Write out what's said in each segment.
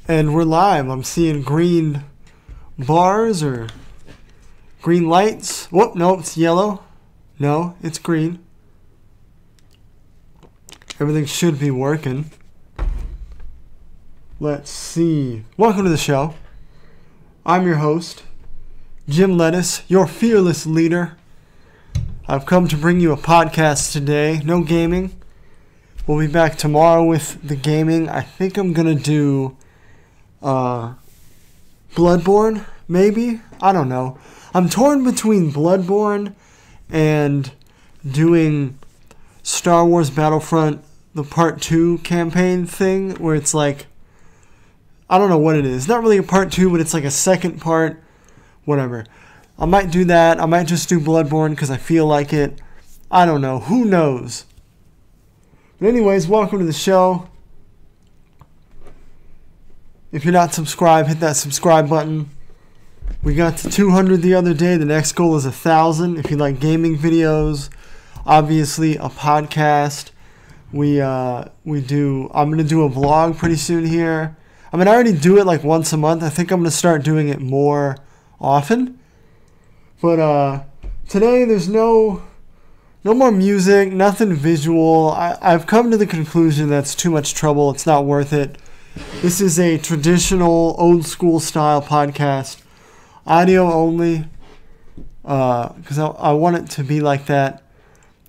And we're live. I'm seeing green bars or green lights. Whoop, no, it's yellow. No, it's green. Everything should be working. Let's see. Welcome to the show. I'm your host, Jim Lettuce, your fearless leader. I've come to bring you a podcast today. No gaming. We'll be back tomorrow with the gaming. I think I'm going to do Bloodborne, maybe? I don't know. I'm torn between Bloodborne and doing Star Wars Battlefront, the Part 2 campaign thing, where it's like, I don't know what it is. It's not really a Part 2, but it's like a second part, whatever. I might do that. I might just do Bloodborne because I feel like it. I don't know. Who knows? But anyways, welcome to the show. If you're not subscribed, hit that subscribe button. We got to 200 the other day. The next goal is 1,000. If you like gaming videos, obviously a podcast. I'm gonna do a vlog pretty soon here. I mean, I already do it like once a month. I think I'm gonna start doing it more often. But today there's no more music, nothing visual. I've come to the conclusion that's too much trouble. It's not worth it. This is a traditional, old-school style podcast. Audio only. Because I want it to be like that.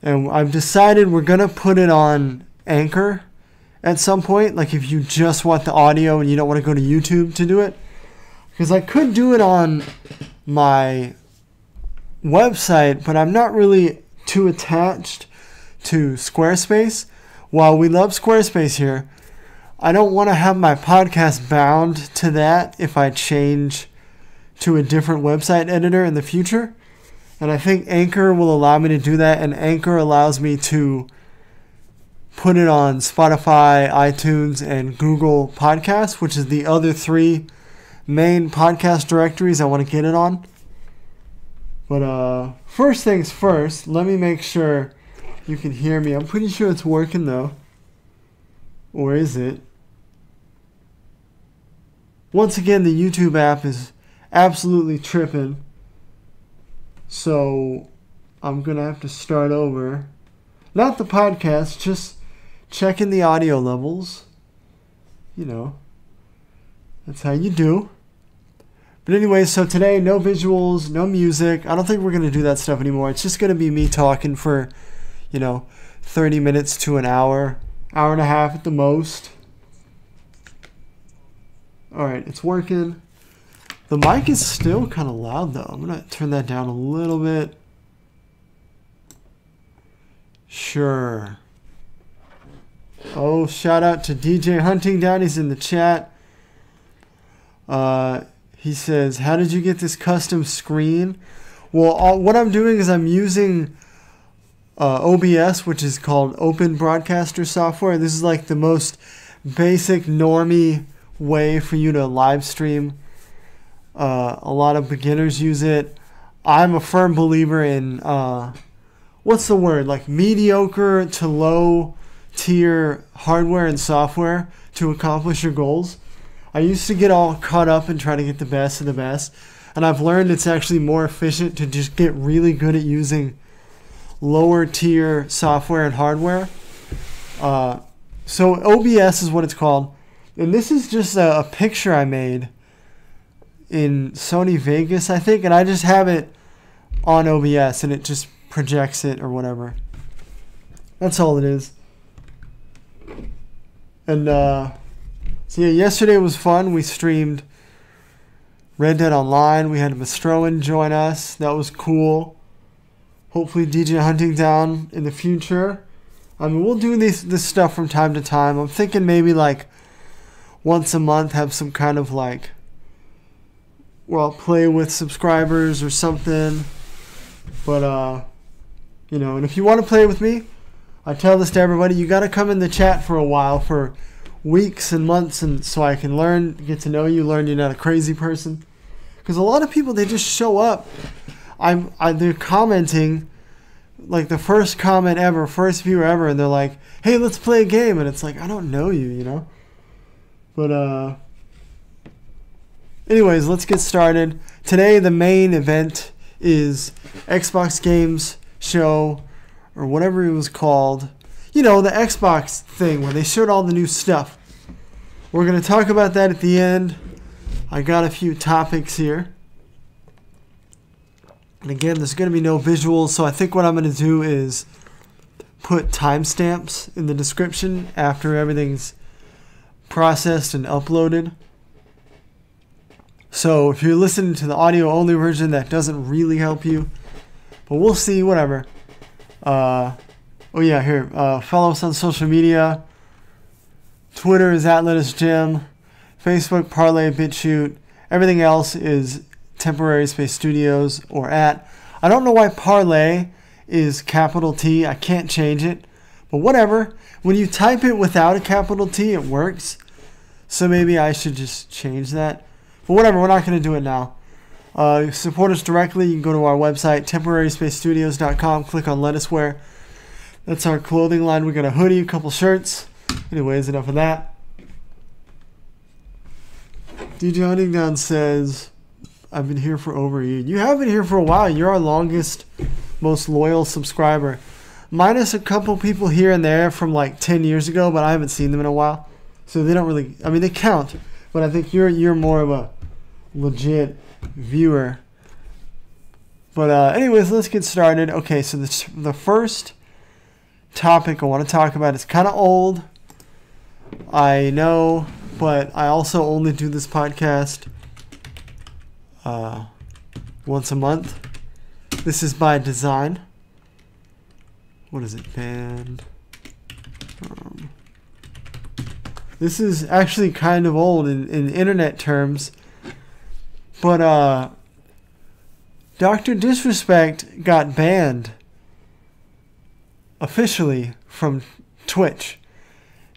And I've decided we're going to put it on Anchor at some point. Like if you just want the audio and you don't want to go to YouTube to do it. Because I could do it on my website, but I'm not really too attached to Squarespace. While we love Squarespace here, I don't want to have my podcast bound to that if I change to a different website editor in the future. And I think Anchor will allow me to do that, and Anchor allows me to put it on Spotify, iTunes, and Google Podcasts, which is the other three main podcast directories I want to get it on. But first things first, let me make sure you can hear me. I'm pretty sure it's working though. Or is it? Once again, the YouTube app is absolutely tripping. So I'm going to have to start over. Not the podcast, just checking the audio levels. You know, that's how you do. But anyway, so today, no visuals, no music. I don't think we're going to do that stuff anymore. It's just going to be me talking for, 30 minutes to an hour. Hour and a half at the most. Alright, it's working. The mic is still kind of loud though. I'm going to turn that down a little bit. Sure. Oh, shout out to DJ Hunting down. He's in the chat. He says, how did you get this custom screen? Well, what I'm doing is I'm using OBS, which is called Open Broadcaster Software. This is like the most basic, normie way for you to live stream. A lot of beginners use it. I'm a firm believer in, what's the word? Like mediocre to low tier hardware and software to accomplish your goals. I used to get all caught up and try to get the best of the best. And I've learned it's actually more efficient to just get really good at using lower tier software and hardware. So OBS is what it's called. And this is just a picture I made in Sony Vegas, I think. And I just have it on OBS and it just projects it or whatever. That's all it is. And so yeah, yesterday was fun. We streamed Red Dead Online. We had Mastroen join us. That was cool. Hopefully DJ Hunting down in the future. I mean, we'll do this stuff from time to time. I'm thinking maybe like once a month have some kind of like, play with subscribers or something. But, and if you want to play with me, I tell this to everybody, you got to come in the chat for a while, for weeks and months, and so I can learn, get to know you, learn you're not a crazy person. Because a lot of people, they just show up. They're commenting, like the first comment ever, first viewer ever, and they're like, hey, let's play a game. And it's like, I don't know you, But Anyways, let's get started. Today, the main event is Xbox Games Show, or whatever it was called. You know, the Xbox thing where they showed all the new stuff. We're going to talk about that at the end. I got a few topics here. And again, there's going to be no visuals, so I think what I'm going to do is put timestamps in the description after everything's processed and uploaded. So if you're listening to the audio only version, that doesn't really help you, but we'll see. Whatever. Oh yeah, here. Follow us on social media. Twitter is @LetUsGem. Facebook, Parlay, BitChute. Everything else is TemporarySpaceStudios or @. I don't know why Parlay is capital T. I can't change it, but whatever. When you type it without a capital T, it works. So maybe I should just change that. But whatever, we're not going to do it now. Support us directly. You can go to our website, TemporarySpaceStudios.com. Click on Let Us Wear. That's our clothing line. We got a hoodie, a couple shirts. Anyways, enough of that. DJ Huntingdown says, I've been here for over a year. You have been here for a while. You're our longest, most loyal subscriber. Minus a couple people here and there from like 10 years ago, but I haven't seen them in a while. So they don't really, I mean, they count. But I think you're more of a legit viewer. But anyways, let's get started. Okay, so the first topic I want to talk about is kind of old. I know, but I also only do this podcast once a month. This is by design. What is it? Band. This is actually kind of old in internet terms. But Dr. Disrespect got banned officially from Twitch.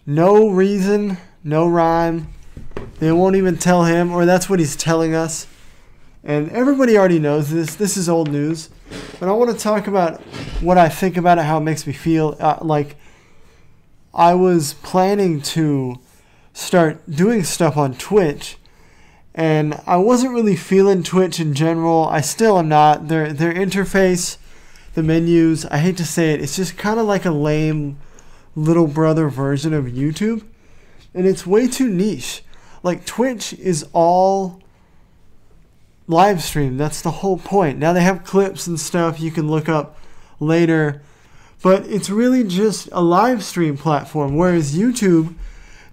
No reason, no rhyme. They won't even tell him, or that's what he's telling us. And everybody already knows this. This is old news. But I want to talk about what I think about it, how it makes me feel. Like, I was planning to start doing stuff on Twitch, and I wasn't really feeling Twitch in general. I still am not. Their interface, the menus, I hate to say it, it's just kind of like a lame little brother version of YouTube, and it's way too niche. Like, Twitch is all live stream. That's the whole point. Now they have clips and stuff you can look up later, but it's really just a live stream platform, whereas YouTube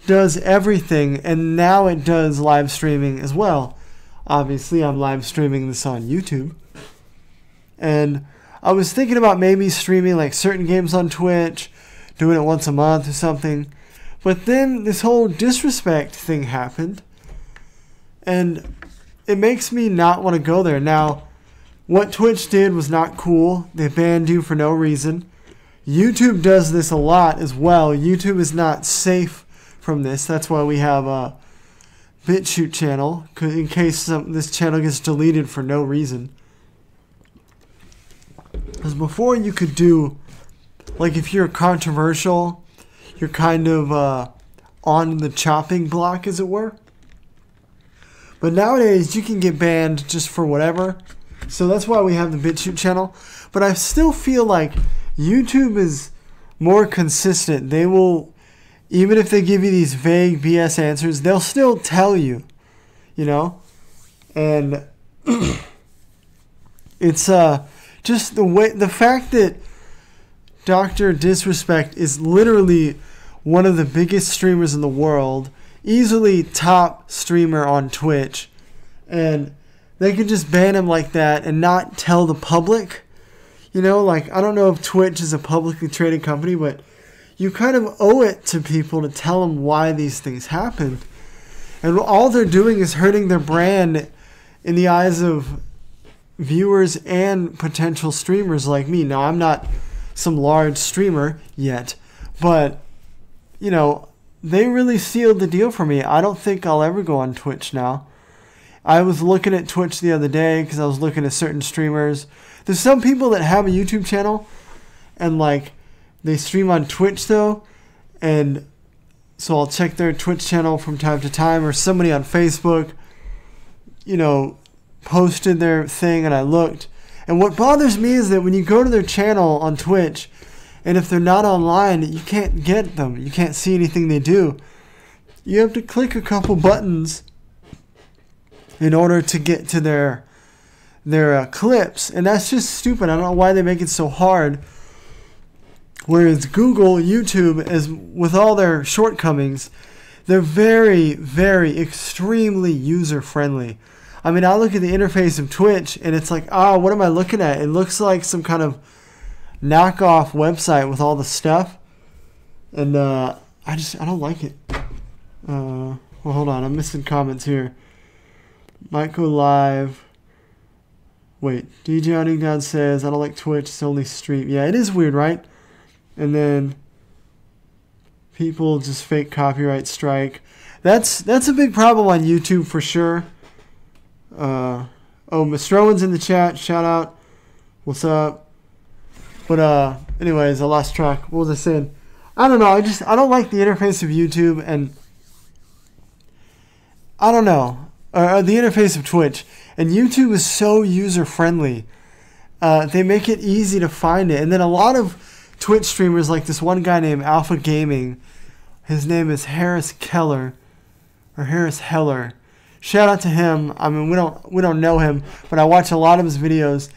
does everything, and now it does live streaming as well. Obviously, I'm live streaming this on YouTube, and I was thinking about maybe streaming like certain games on Twitch, doing it once a month or something, but then this whole disrespect thing happened, and it makes me not want to go there. Now, what Twitch did was not cool. They banned you for no reason. YouTube does this a lot as well. YouTube is not safe from this. That's why we have a BitChute channel, in case this channel gets deleted for no reason. Because before you could do, like, if you're controversial, you're kind of on the chopping block, as it were. But nowadays, you can get banned just for whatever. So that's why we have the BitChute channel. But I still feel like YouTube is more consistent. They will, even if they give you these vague BS answers, they'll still tell you, you know? And it's just the fact that Dr. Disrespect is literally one of the biggest streamers in the world, easily top streamer on Twitch, and they can just ban him like that and not tell the public. You know, like, I don't know if Twitch is a publicly traded company, but you kind of owe it to people to tell them why these things happen. And all they're doing is hurting their brand in the eyes of viewers and potential streamers like me. Now, I'm not some large streamer yet, but, you know, they really sealed the deal for me. I don't think I'll ever go on Twitch now. I was looking at Twitch the other day because I was looking at certain streamers. There's some people that have a YouTube channel and, like, they stream on Twitch, though, and so I'll check their Twitch channel from time to time, or somebody on Facebook posted their thing and I looked. And what bothers me is that when you go to their channel on Twitch, and if they're not online, you can't get them. You can't see anything they do. You have to click a couple buttons in order to get to their clips. And that's just stupid. I don't know why they make it so hard. Whereas Google, YouTube, as with all their shortcomings, they're very, very, extremely user-friendly. I mean, I look at the interface of Twitch, and it's like, what am I looking at? It looks like some kind of knockoff website with all the stuff. And I don't like it. Well, hold on. I'm missing comments here. Might go live. Wait. DJ Huntingdown says, I don't like Twitch. It's only stream. Yeah, it is weird, right? And then people just fake copyright strike. That's a big problem on YouTube for sure. Mastrowan's in the chat. Shout out. What's up? But anyways, I lost track. What was I saying? I don't know. I don't like the interface of YouTube, and I don't know. The interface of Twitch. And YouTube is so user friendly. They make it easy to find it. And then a lot of Twitch streamers, like this one guy named Alpha Gaming, his name is Harris Heller. Shout out to him. I mean, we don't know him, but I watch a lot of his videos,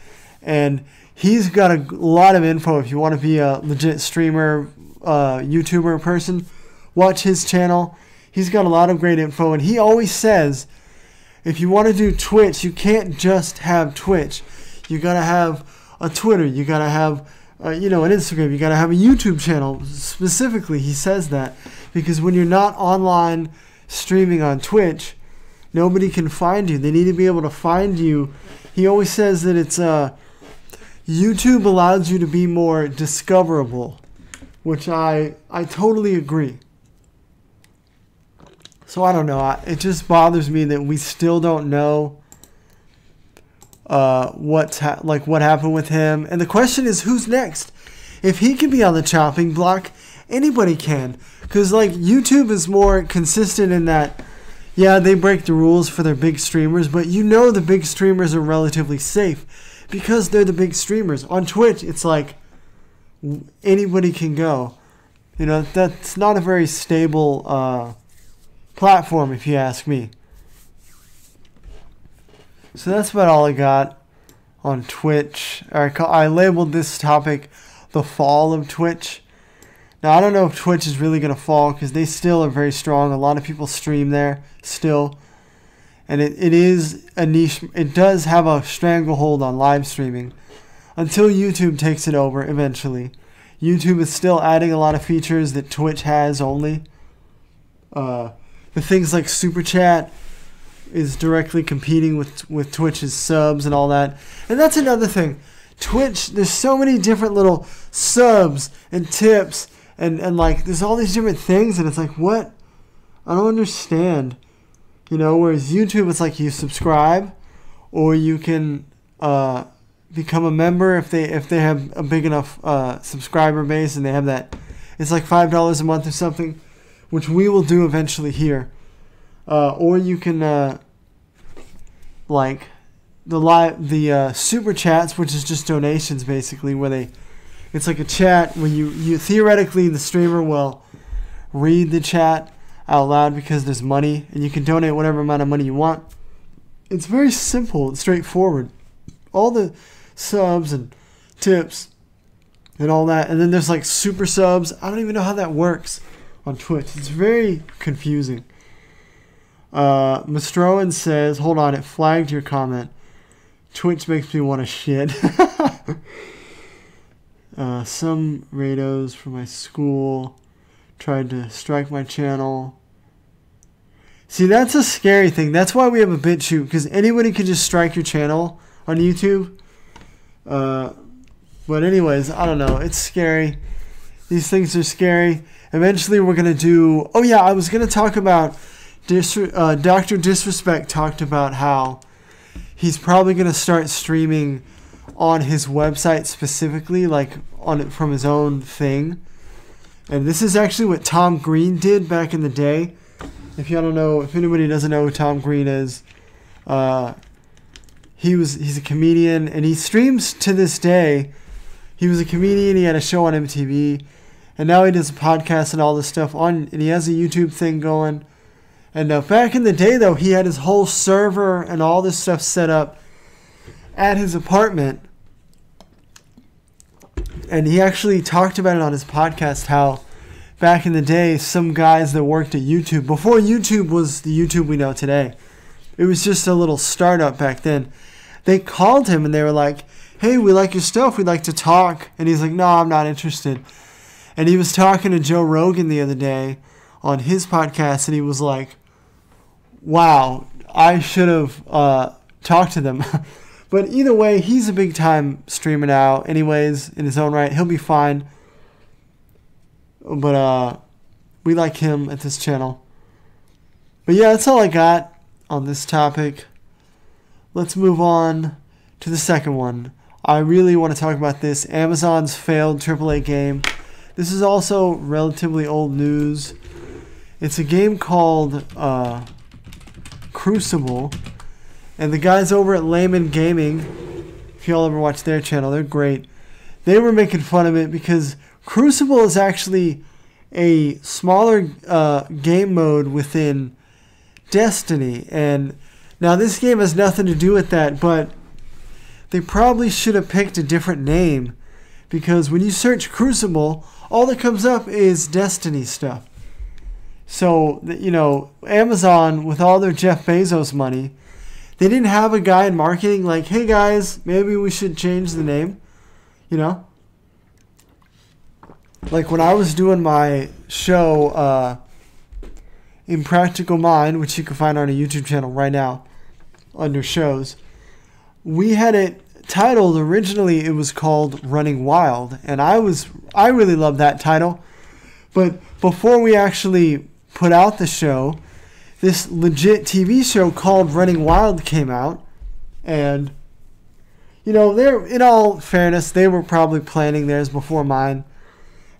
and he's got a lot of info. If you want to be a legit streamer, YouTuber person, watch his channel. He's got a lot of great info, and he always says, if you want to do Twitch, you can't just have Twitch. You gotta have a Twitter. You gotta have an Instagram. You gotta have a YouTube channel. Specifically, he says that because when you're not online streaming on Twitch, nobody can find you. They need to be able to find you. He always says that it's YouTube allows you to be more discoverable, which I totally agree. So I don't know. It just bothers me that we still don't know what happened with him. And the question is, who's next? If he can be on the chopping block, anybody can. Because YouTube is more consistent in that, yeah, they break the rules for their big streamers, but the big streamers are relatively safe because they're the big streamers. On Twitch, it's like anybody can go. That's not a very stable platform, if you ask me. So that's about all I got on Twitch. I labeled this topic the fall of Twitch. Now, I don't know if Twitch is really going to fall because they still are very strong. A lot of people stream there still. And it is a niche. It does have a stranglehold on live streaming until YouTube takes it over eventually. YouTube is still adding a lot of features that Twitch has only. The things like Super Chat is directly competing with Twitch's subs and all that. And that's another thing. Twitch, there's so many different little subs and tips and there's all these different things, and it's like, what? I don't understand. Whereas YouTube, it's like you subscribe, or you can become a member if they have a big enough subscriber base, and they have that. It's like $5 a month or something, which we will do eventually here. Or you can the super chats, which is just donations basically, where it's like a chat where you theoretically the streamer will read the chat out loud because there's money, and you can donate whatever amount of money you want. It's very simple and straightforward. All the subs and tips and all that, and then there's super subs. I don't even know how that works on Twitch. It's very confusing. Mastrowan says, hold on, it flagged your comment. Twitch makes me want to shit. Some rados from my school tried to strike my channel. See, that's a scary thing. That's why we have a BitChute, because anybody can just strike your channel on YouTube. But anyways, I don't know. It's scary. These things are scary. Eventually we're going to do... Oh yeah, I was going to talk about... Dr. Disrespect talked about how he's probably going to start streaming on his website specifically, from his own thing. And this is actually what Tom Green did back in the day. If anybody doesn't know who Tom Green is, He's a comedian, and he streams to this day. He was a comedian. He had a show on MTV, and now he does a podcast and all this stuff and he has a YouTube thing going. And back in the day, though, he had his whole server and all this stuff set up at his apartment. And he actually talked about it on his podcast, how back in the day, some guys that worked at YouTube, before YouTube was the YouTube we know today, it was just a little startup back then. They called him and they were like, hey, we like your stuff. We'd like to talk. And he's like, no, I'm not interested. And he was talking to Joe Rogan the other day on his podcast, and he was like, wow, I should have talked to them. But either way, he's a big-time streamer now. Anyways, in his own right, he'll be fine. But we like him at this channel. But yeah, that's all I got on this topic. Let's move on to the second one. I really want to talk about this. Amazon's failed AAA game. This is also relatively old news. It's a game called Crucible. And the guys over at Layman Gaming, if y'all ever watch their channel, they're great. They were making fun of it because Crucible is actually a smaller game mode within Destiny. And now this game has nothing to do with that, but they probably should have picked a different name, because when you search Crucible, all that comes up is Destiny stuff. So, you know, Amazon, with all their Jeff Bezos money, they didn't have a guy in marketing like, hey guys, maybe we should change the name, you know? Like when I was doing my show, Impractical Mind, which you can find on a YouTube channel right now under shows, we had it titled, originally it was called Running Wild, and I really loved that title. But before we actually put out the show, this legit TV show called Running Wild came out, and you know, in all fairness, they were probably planning theirs before mine,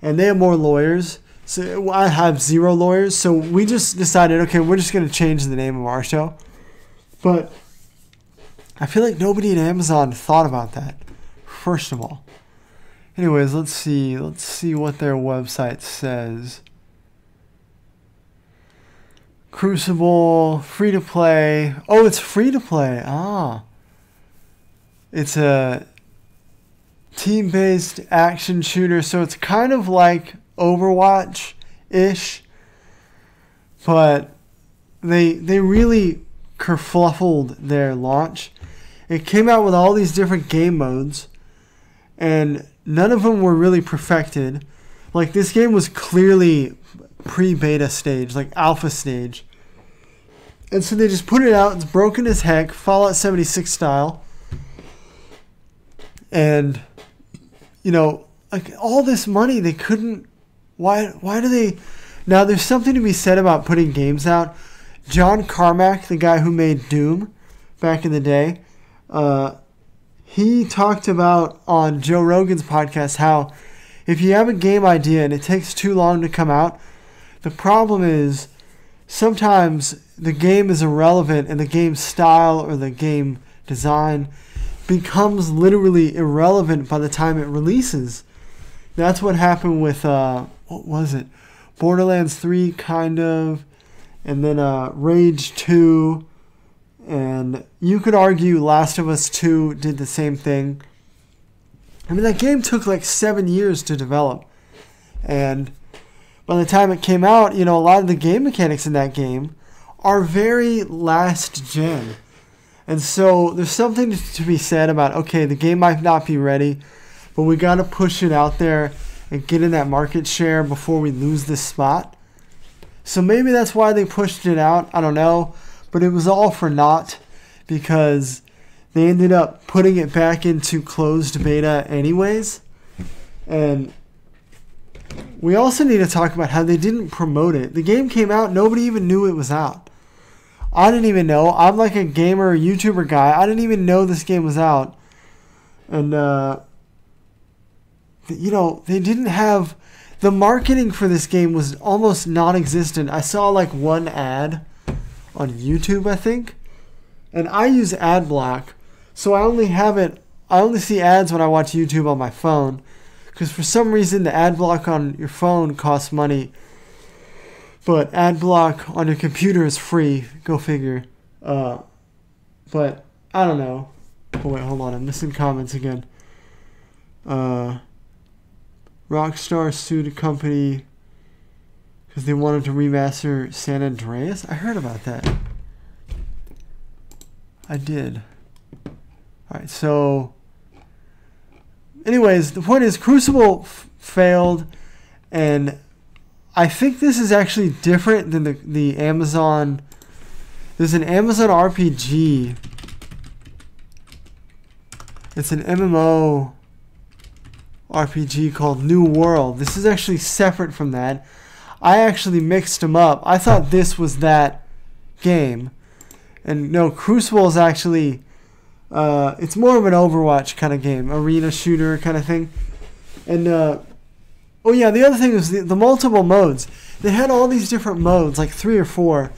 and they have more lawyers. So I have 0 lawyers, so we just decided, okay, we're just going to change the name of our show. But I feel like nobody at Amazon thought about that, first of all. Anyways, let's see what their website says. Crucible, free to play. Oh, it's free to play. Ah. It's a team-based action shooter, so it's kind of like Overwatch-ish, but they really kerfluffled their launch. It came out with all these different game modes, and none of them were really perfected. Like, this game was clearly pre-beta stage, like alpha stage. And so they just put it out. It's broken as heck, Fallout 76 style. And, you know, like, all this money, they couldn't... Why do they... Now, there's something to be said about putting games out. John Carmack, the guy who made Doom back in the day, he talked about on Joe Rogan's podcast how if you have a game idea and it takes too long to come out, the problem is sometimes the game is irrelevant and the game style or the game design becomes literally irrelevant by the time it releases. That's what happened with, what was it? Borderlands 3, kind of, and then Rage 2, and you could argue Last of Us 2 did the same thing. I mean, that game took like 7 years to develop, and by the time it came out, you know, a lot of the game mechanics in that game are very last gen. And so there's something to be said about, okay, the game might not be ready, but we got to push it out there and get in that market share before we lose this spot. So maybe that's why they pushed it out. I don't know. But it was all for naught, because they ended up putting it back into closed beta anyways. And we also need to talk about how they didn't promote it. The game came out, nobody even knew it was out. I didn't even know. I'm like a gamer, YouTuber guy. I didn't even know this game was out. And, you know, they didn't have... The marketing for this game was almost non-existent. I saw like one ad on YouTube, I think. And I use ad block, so I only see ads when I watch YouTube on my phone, because for some reason the ad block on your phone costs money, but ad block on your computer is free. Go figure. But I don't know. Oh wait, hold on, I'm missing comments again. Rockstar sued a company because they wanted to remaster San Andreas? I heard about that. I did. Alright, so anyways, the point is Crucible failed, and I think this is actually different than the Amazon. There's an Amazon RPG. It's an MMO RPG called New World. This is actually separate from that. I actually mixed them up. I thought this was that game. And no, Crucible is actually, it's more of an Overwatch kind of game. Arena shooter kind of thing. And, oh yeah, the other thing is the multiple modes. They had all these different modes, like 3 or 4.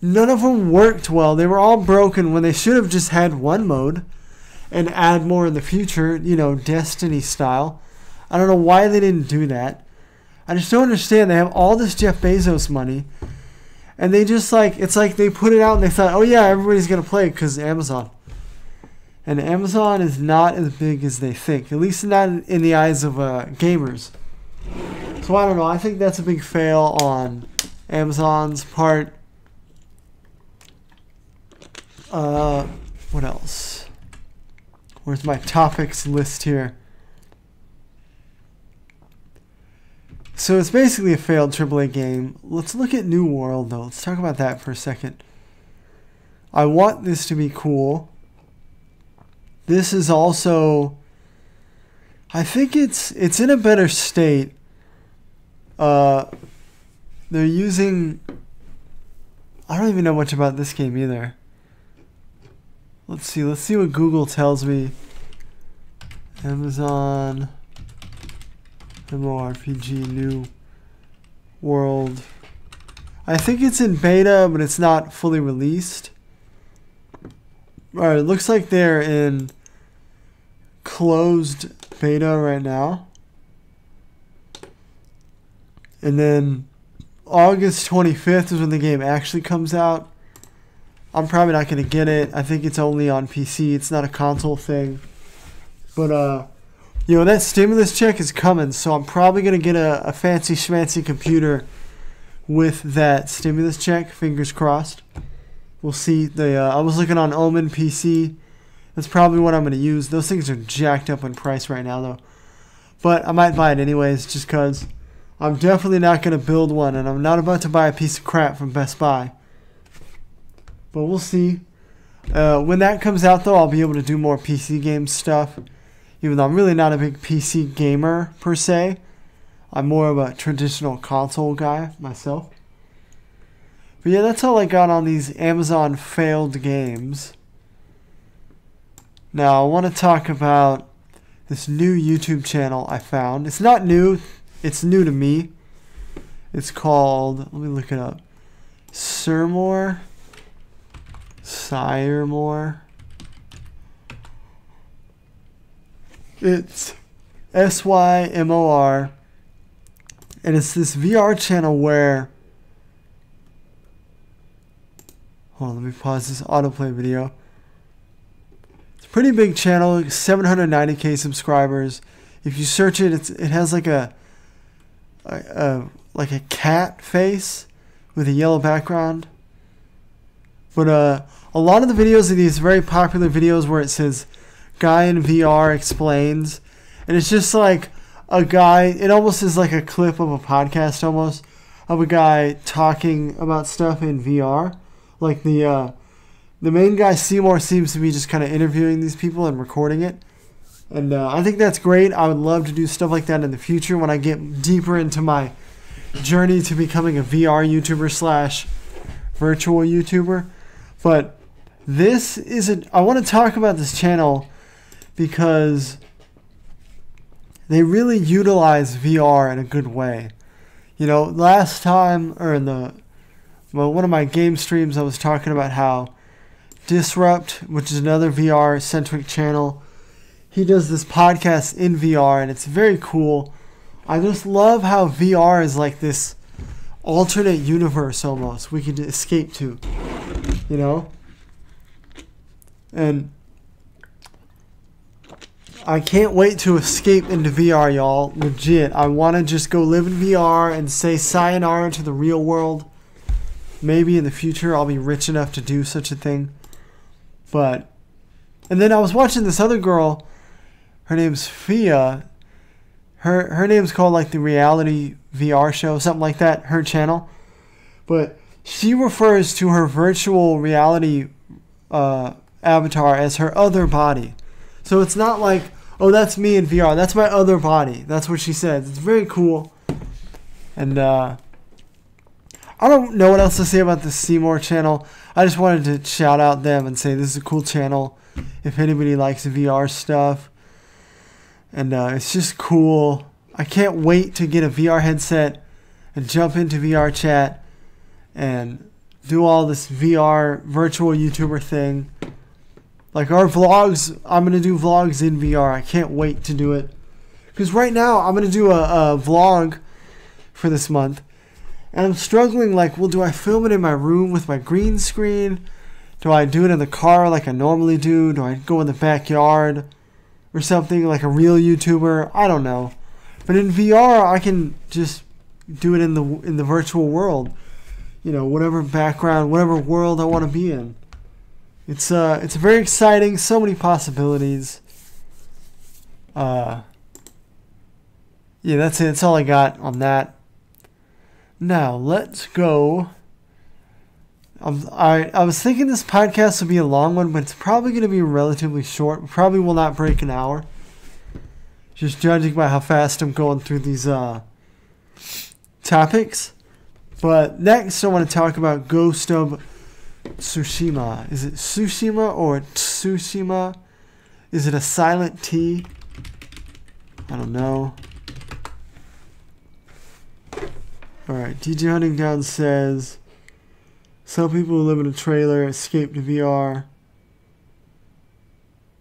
None of them worked well. They were all broken when they should have just had one mode and add more in the future, you know, Destiny style. I don't know why they didn't do that. I just don't understand. They have all this Jeff Bezos money, and they just it's like they put it out and they thought, oh yeah, everybody's going to play it because Amazon. And Amazon is not as big as they think, at least not in the eyes of gamers. So I don't know. I think that's a big fail on Amazon's part. What else? Where's my topics list here? So it's basically a failed AAA game. Let's look at New World, though. Let's talk about that for a second. I want this to be cool. This is also, I think it's in a better state. They're using, I don't even know much about this game either. Let's see what Google tells me. Amazon MMORPG New World. I think it's in beta, but it's not fully released. Alright, it looks like they're in closed beta right now. And then August 25th is when the game actually comes out. I'm probably not going to get it. I think it's only on PC. It's not a console thing. But, you know, that stimulus check is coming, so I'm probably going to get a fancy schmancy computer with that stimulus check. Fingers crossed. We'll see. I was looking on Omen PC. That's probably what I'm going to use. Those things are jacked up in price right now, though. But I might buy it anyways, just because I'm definitely not going to build one, and I'm not about to buy a piece of crap from Best Buy. But we'll see. When that comes out, though, I'll be able to do more PC game stuff. Even though I'm really not a big PC gamer, per se. I'm more of a traditional console guy, myself. But yeah, that's all I got on these Amazon failed games. Now, I want to talk about this new YouTube channel I found. It's not new. It's new to me. It's called, let me look it up. Sirmore. It's Symor, and it's this VR channel where, hold on, let me pause this autoplay video. It's a pretty big channel, 790k subscribers. If you search it, it has like a cat face with a yellow background. But a lot of the videos are these very popular videos where it says guy in VR explains, and it's just like a guy, it almost is like a clip of a podcast almost, of a guy talking about stuff in VR. Like the main guy, Seymour, seems to be just kind of interviewing these people and recording it. And I think that's great. I would love to do stuff like that in the future when I get deeper into my journey to becoming a VR YouTuber / virtual YouTuber. But this isn't, I want to talk about this channel because they really utilize VR in a good way. You know, last time, or in one of my game streams, I was talking about how Disrupt, which is another VR-centric channel. He does this podcast in VR, and it's very cool. I just love how VR is like this alternate universe almost we could escape to, you know? And I can't wait to escape into VR, y'all. Legit. I want to just go live in VR and say sayonara to the real world. Maybe in the future I'll be rich enough to do such a thing. But, and then I was watching this other girl. Her name's Fia. Her name's called like the Reality VR Show, something like that, her channel. But she refers to her virtual reality avatar as her other body. So it's not like, oh, that's me in VR. That's my other body. That's what she says. It's very cool. And I don't know what else to say about the Seymour channel. I just wanted to shout out them and say this is a cool channel if anybody likes VR stuff. And it's just cool. I can't wait to get a VR headset and jump into VR chat and do all this VR virtual YouTuber thing. Like our vlogs, I'm going to do vlogs in VR. I can't wait to do it. Because right now, I'm going to do a vlog for this month. And I'm struggling like, well, do I film it in my room with my green screen? Do I do it in the car like I normally do? Do I go in the backyard or something like a real YouTuber? I don't know. But in VR, I can just do it in the virtual world. You know, whatever background, whatever world I want to be in. It's very exciting. So many possibilities. Yeah, that's it. That's all I got on that. Now let's go. I was thinking this podcast would be a long one, but it's probably going to be relatively short. We probably will not break an hour. Just judging by how fast I'm going through these topics. But next, I want to talk about Ghost of Tsushima. Is it Tsushima or Tsushima? Is it a silent T? I don't know. Alright, DJ Hunting Down says, some people who live in a trailer escape to VR.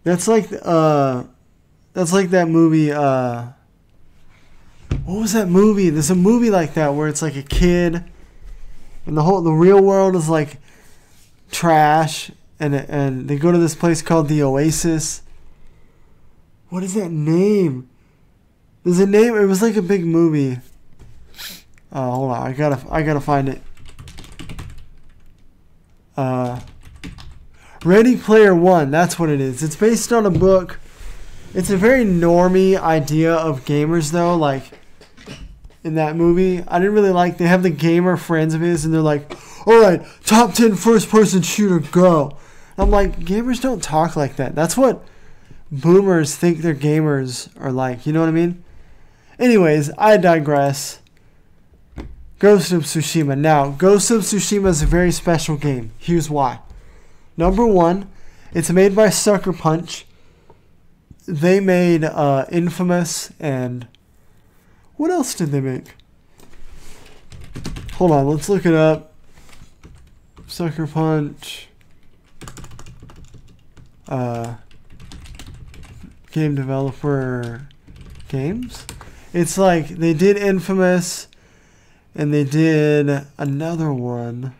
That's like that movie, what was that movie? There's a movie like that where it's like a kid and the real world is like trash and they go to this place called the Oasis. What is that name? There's a name, it was like a big movie. Hold on, I gotta find it. Ready Player One, that's what it is. It's based on a book. It's a very normie idea of gamers though, like in that movie. I didn't really like, they have the gamer friends of his and they're like, alright, top 10 first person shooter, go. I'm like, gamers don't talk like that. That's what boomers think their gamers are like, you know what I mean? Anyways, I digress. Ghost of Tsushima. Now, Ghost of Tsushima is a very special game. Here's why. Number one, it's made by Sucker Punch. They made Infamous and... what else did they make? Hold on, let's look it up. Sucker Punch. Game developer games. It's like they did Infamous and they did another one.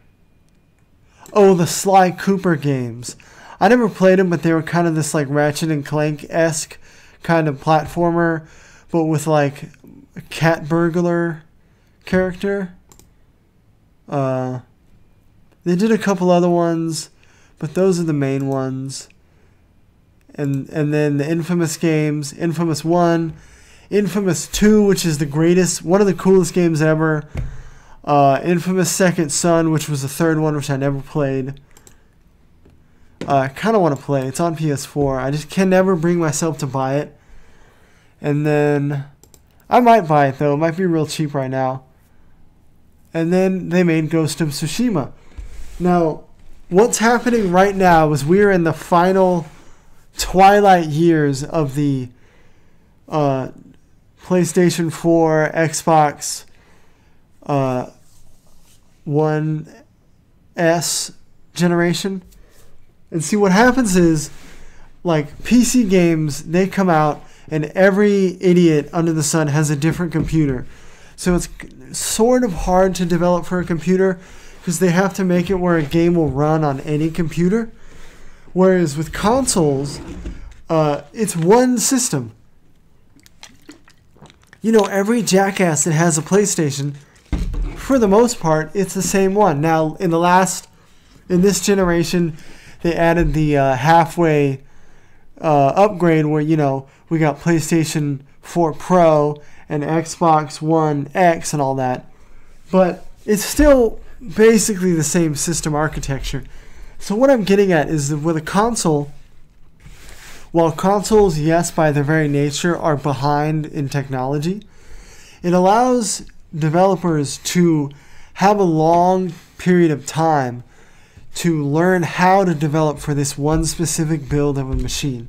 Oh, the Sly Cooper games. I never played them, but they were kind of this like Ratchet and Clank-esque kind of platformer, but with like a cat burglar character. They did a couple other ones, but those are the main ones. And then the Infamous games, Infamous 1, Infamous 2, which is the greatest, one of the coolest games ever. Infamous Second Son, which was the third one, which I never played. I kind of want to play. It's on PS4. I just can never bring myself to buy it. And then I might buy it though. It might be real cheap right now. And then they made Ghost of Tsushima. Now, what's happening right now is we're in the final twilight years of the PlayStation 4, Xbox One S generation. And see, what happens is, like, PC games, they come out, and every idiot under the sun has a different computer. So it's sort of hard to develop for a computer, because they have to make it where a game will run on any computer. Whereas with consoles, it's one system. You know, every jackass that has a PlayStation, for the most part, it's the same one. Now, in this generation, they added the halfway upgrade where, you know, we got PlayStation 4 Pro and Xbox One X and all that. But it's still basically the same system architecture. So what I'm getting at is that with a console, while consoles, yes, by their very nature, are behind in technology, it allows developers to have a long period of time to learn how to develop for this one specific build of a machine.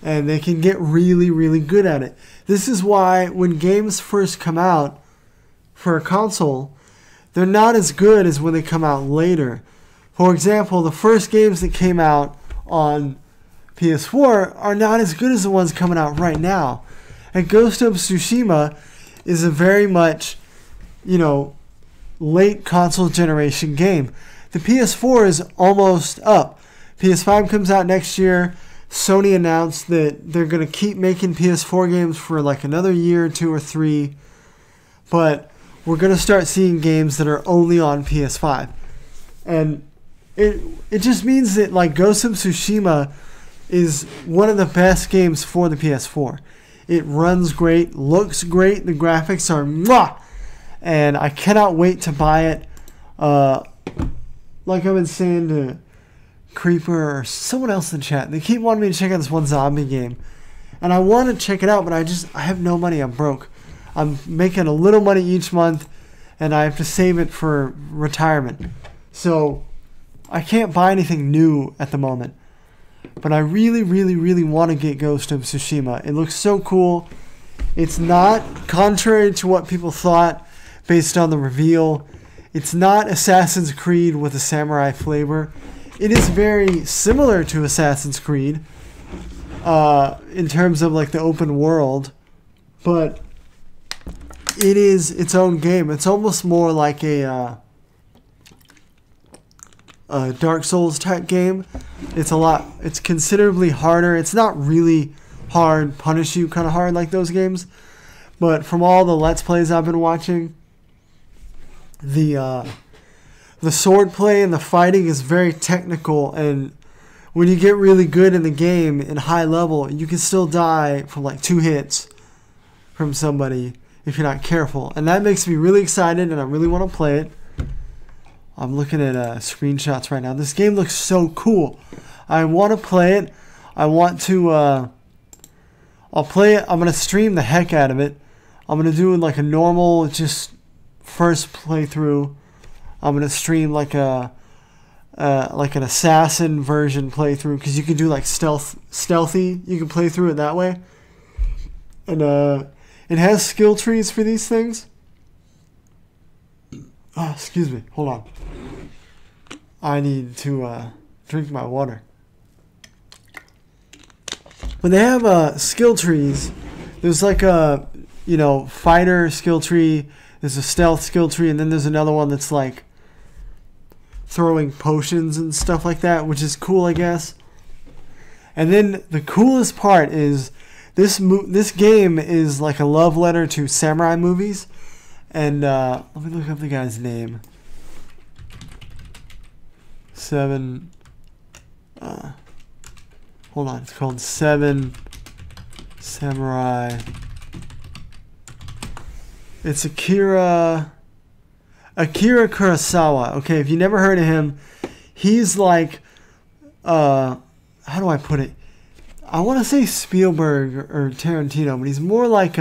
And they can get really, really good at it. This is why when games first come out for a console, they're not as good as when they come out later. For example, the first games that came out on PS4 are not as good as the ones coming out right now. And Ghost of Tsushima is a very much, you know, late console generation game. The PS4 is almost up. PS5 comes out next year. Sony announced that they're going to keep making PS4 games for like another year, 2 or 3. But we're going to start seeing games that are only on PS5. And it just means that like Ghost of Tsushima is one of the best games for the PS4. It runs great, looks great, the graphics are mwah! And I cannot wait to buy it. Like I've been saying to Creeper or someone else in the chat, they keep wanting me to check out this one zombie game. And I want to check it out, but I have no money, I'm broke. I'm making a little money each month, and I have to save it for retirement. So I can't buy anything new at the moment. But I really, really, really want to get Ghost of Tsushima. It looks so cool. It's not, contrary to what people thought based on the reveal, it's not Assassin's Creed with a samurai flavor. It is very similar to Assassin's Creed in terms of like the open world, but it is its own game. It's almost more like a Dark Souls type game. It's considerably harder. It's not really hard, punish you kind of hard like those games, but from all the Let's Plays I've been watching, the sword play and the fighting is very technical, and when you get really good in the game in high level, you can still die from like 2 hits from somebody if you're not careful, and that makes me really excited, and I really want to play it. I'm looking at screenshots right now. This game looks so cool. I want to play it. I want to I'll play it. I'm going to stream the heck out of it. I'm going to do like a normal just first playthrough. I'm going to stream like an assassin version playthrough, because you can do like stealthy. You can play through it that way. And it has skill trees for these things. Oh, excuse me. Hold on. I need to drink my water. When they have skill trees, there's like a, you know, fighter skill tree. There's a stealth skill tree, and then there's another one that's like throwing potions and stuff like that, which is cool, I guess. And then the coolest part is this game is like a love letter to samurai movies. And let me look up the guy's name. Hold on, it's called Seven Samurai. It's Akira Kurosawa. Okay, if you never heard of him, he's like, how do I put it? I want to say Spielberg or Tarantino, but he's more like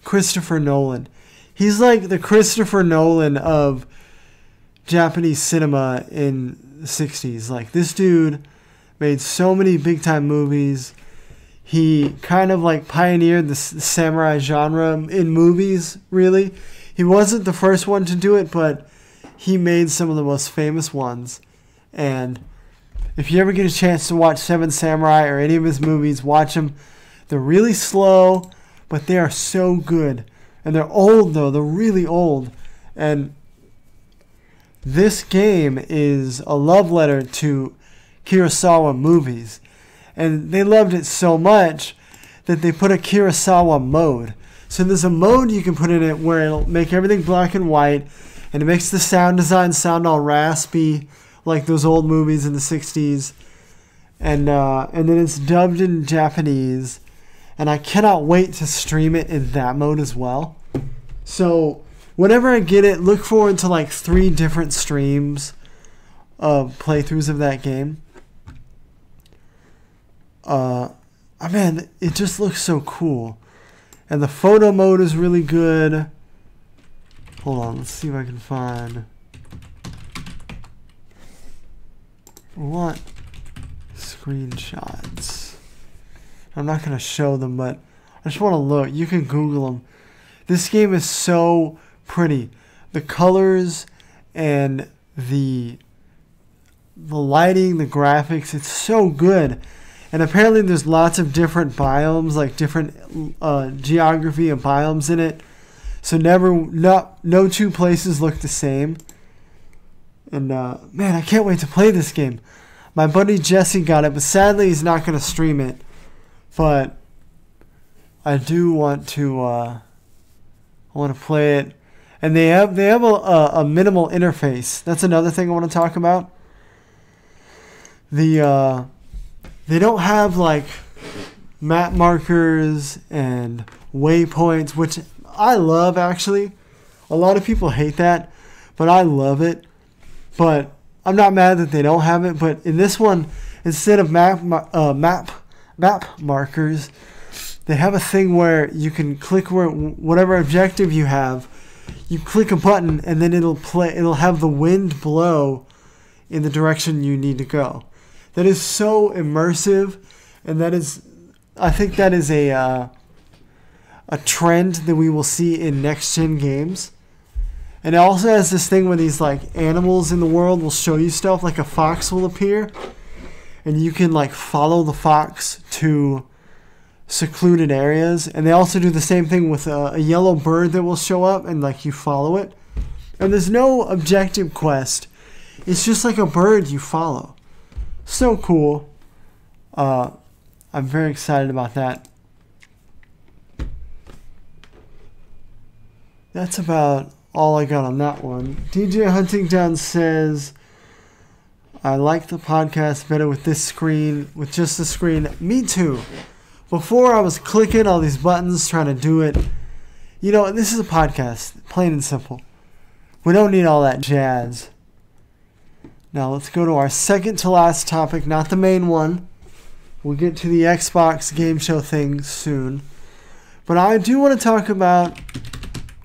Christopher Nolan. He's like the Christopher Nolan of Japanese cinema in the 60s. Like, this dude made so many big-time movies. He kind of like pioneered the samurai genre in movies, really. He wasn't the first one to do it, but he made some of the most famous ones. And If you ever get a chance to watch Seven Samurai or any of his movies, watch them. They're really slow, but they are so good. And they're old, though. They're really old. And this game is a love letter to Kurosawa movies. And they loved it so much that they put a Kurosawa mode. So there's a mode you can put in it where it'll make everything black and white, and it makes the sound design sound all raspy, like those old movies in the 60s. And then it's dubbed in Japanese. And I cannot wait to stream it in that mode as well. So whenever I get it, look forward to like 3 different streams of playthroughs of that game. Man, it just looks so cool. And the photo mode is really good. Hold on, let's see if I can find... What? Screenshots. I'm not going to show them, but I just want to look. You can Google them. This game is so pretty. The colors and the lighting, the graphics, it's so good. And apparently there's lots of different biomes, like different geography and biomes in it. So no 2 places look the same. And man, I can't wait to play this game. My buddy Jesse got it, but sadly he's not going to stream it. But I do want to play it. And they have a minimal interface. That's another thing I want to talk about. They don't have like map markers and waypoints, which I love actually. A lot of people hate that, but I love it. But I'm not mad that they don't have it. But in this one, instead of map markers, they have a thing where you can click whatever objective you have. You click a button and then it'll have the wind blow in the direction you need to go. That is so immersive, and I think that is a trend that we will see in next gen games. And it also has this thing where these like animals in the world will show you stuff, like a fox will appear, and you can like follow the fox to secluded areas. And they also do the same thing with a yellow bird that will show up, and like you follow it. And there's no objective quest. It's just like a bird you follow. So cool. I'm very excited about that. That's about all I got on that one. DJ Huntingdown says, I like the podcast better with this screen, with just the screen. Me too. Before I was clicking all these buttons trying to do it. You know, this is a podcast, plain and simple. We don't need all that jazz. Now let's go to our second to last topic, not the main one. We'll get to the Xbox game show thing soon. But I do want to talk about,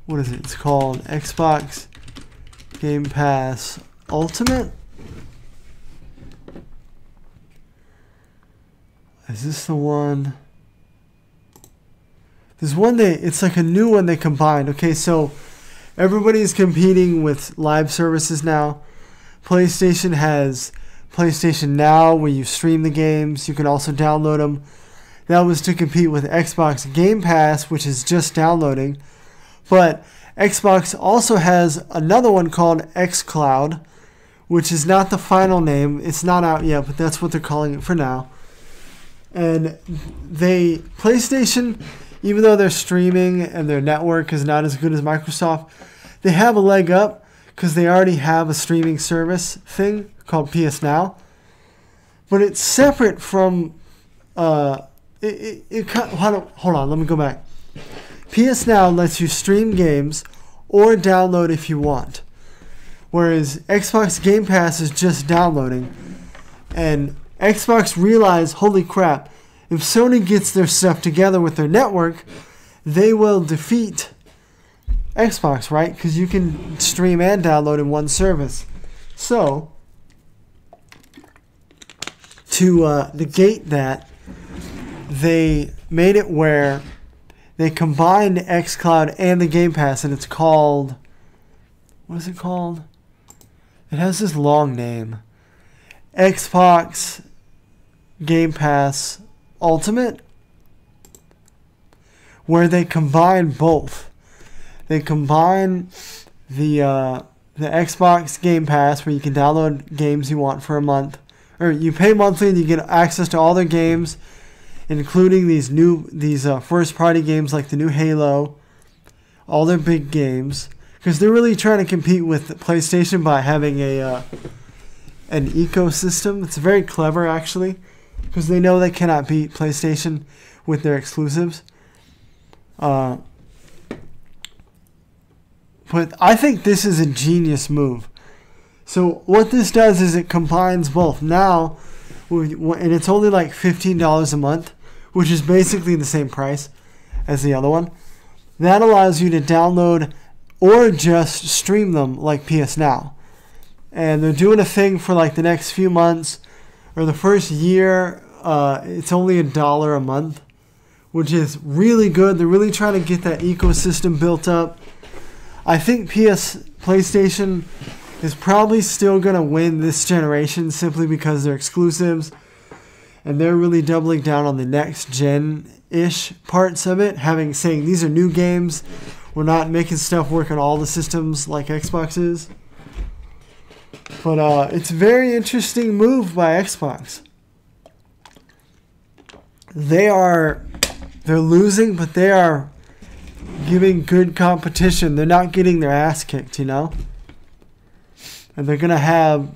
what is it? It's called Xbox Game Pass Ultimate. Is this the one? There's one it's like a new one they combined. Okay, so everybody's competing with live services now. PlayStation has PlayStation Now, where you stream the games. You can also download them. That was to compete with Xbox Game Pass, which is just downloading. But Xbox also has another one called xCloud, which is not the final name. It's not out yet, but that's what they're calling it for now. And PlayStation, even though they're streaming and their network is not as good as Microsoft, they have a leg up because they already have a streaming service thing called PS Now. But it's separate from... hold on, let me go back. PS Now lets you stream games or download if you want. Whereas Xbox Game Pass is just downloading. And Xbox realized, holy crap, if Sony gets their stuff together with their network, they will defeat Xbox, right? Because you can stream and download in one service. So, to negate that, they made it where they combined xCloud and the Game Pass, and it's called... What is it called? It has this long name. Xbox Game Pass Ultimate, where they combine both. They combine the Xbox Game Pass, where you can download games you want for a month, or you pay monthly and you get access to all their games, including these first-party games like the new Halo, all their big games, because they're really trying to compete with PlayStation by having an ecosystem. It's very clever, actually, because they know they cannot beat PlayStation with their exclusives. But I think this is a genius move. So what this does is it combines both. Now, and it's only like $15 a month, which is basically the same price as the other one. That allows you to download or just stream them like PS Now. And they're doing a thing for like the next few months or the first year. It's only $1 a month, which is really good. They're really trying to get that ecosystem built up. I think PlayStation is probably still going to win this generation simply because they're exclusives. And they're really doubling down on the next gen-ish parts of it, saying these are new games. We're not making stuff work on all the systems like Xbox is. But it's a very interesting move by Xbox. They're losing, but they are giving good competition. They're not getting their ass kicked, you know? And they're going to have